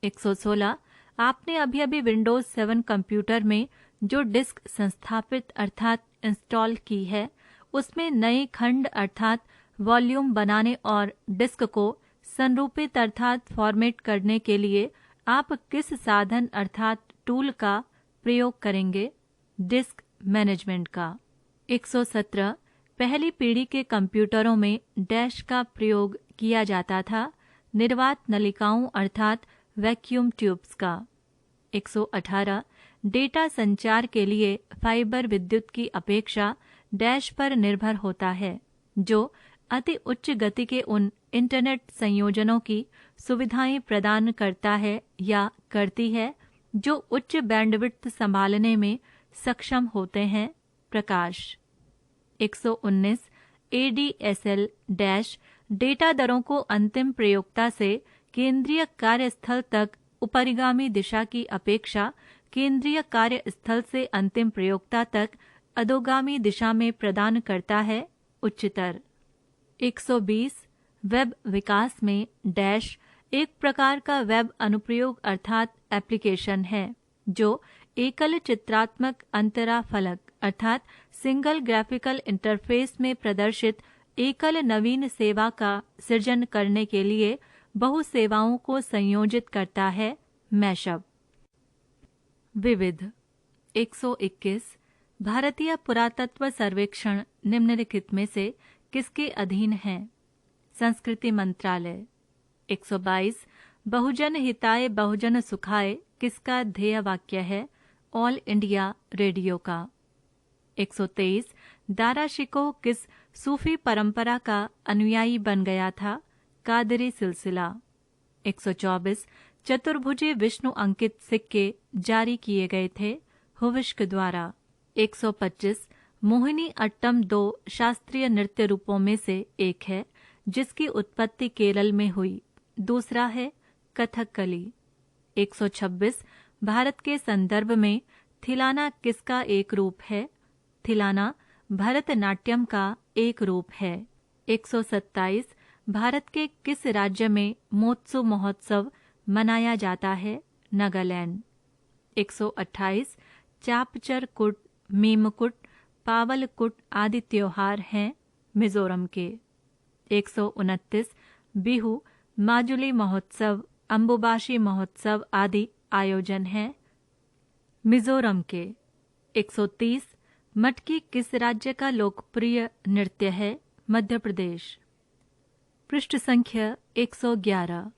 116 आपने अभी अभी विंडोज 7 कंप्यूटर में जो डिस्क संस्थापित अर्थात इंस्टॉल की है उसमें नए खंड अर्थात वॉल्यूम बनाने और डिस्क को संरूपित अर्थात फॉर्मेट करने के लिए आप किस साधन अर्थात टूल का प्रयोग करेंगे? डिस्क मैनेजमेंट का। 117 पहली पीढ़ी के कंप्यूटरों में डैश का प्रयोग किया जाता था? निर्वात नलिकाओं अर्थात वैक्यूम ट्यूब्स का। 118 डेटा संचार के लिए फाइबर विद्युत की अपेक्षा डैश पर निर्भर होता है जो अति उच्च गति के उन इंटरनेट संयोजनों की सुविधाएं प्रदान करता है या करती है जो उच्च बैंडविड्थ संभालने में सक्षम होते हैं। प्रकाश। 119 ADSL डैश डेटा दरों को अंतिम प्रयोक्ता से केंद्रीय कार्यस्थल तक उपरिगामी दिशा की अपेक्षा केंद्रीय कार्यस्थल से अंतिम प्रयोक्ता तक अधोगामी दिशा में प्रदान करता है। उच्चतर। 120 वेब विकास में डैश एक प्रकार का वेब अनुप्रयोग अर्थात एप्लीकेशन है जो एकल चित्रात्मक अंतरा फलक अर्थात सिंगल ग्राफिकल इंटरफेस में प्रदर्शित एकल नवीन सेवा का सृजन करने के लिए बहु सेवाओं को संयोजित करता है। मैशअप। विविध। 121 भारतीय पुरातत्व सर्वेक्षण निम्नलिखित में से किसके अधीन है? संस्कृति मंत्रालय। 122 बहुजन हिताय बहुजन सुखाय किसका ध्येय वाक्य है? ऑल इंडिया रेडियो का। 123 दारा शिकोह किस सूफी परंपरा का अनुयायी बन गया था? कादरी सिलसिला। 124 चतुर्भुजी विष्णु अंकित सिक्के जारी किए गए थे हुविश्क द्वारा। 125 मोहिनी अट्टम 2 शास्त्रीय नृत्य रूपों में से एक है जिसकी उत्पत्ति केरल में हुई, दूसरा है कथकली। 126 भारत के संदर्भ में थिलाना किसका एक रूप है? थिलाना भरतनाट्यम का एक रूप है। 127 भारत के किस राज्य में मोत्सु महोत्सव मनाया जाता है? नागालैंड। 128 चापचर कुट, मीमकुट, पावलकुट आदि त्योहार हैं मिजोरम के। 129 बिहू, माजुली महोत्सव, अंबुबाशी महोत्सव आदि आयोजन हैं मिजोरम के। 130 मटकी किस राज्य का लोकप्रिय नृत्य है? मध्य प्रदेश। पृष्ठ संख्या 111।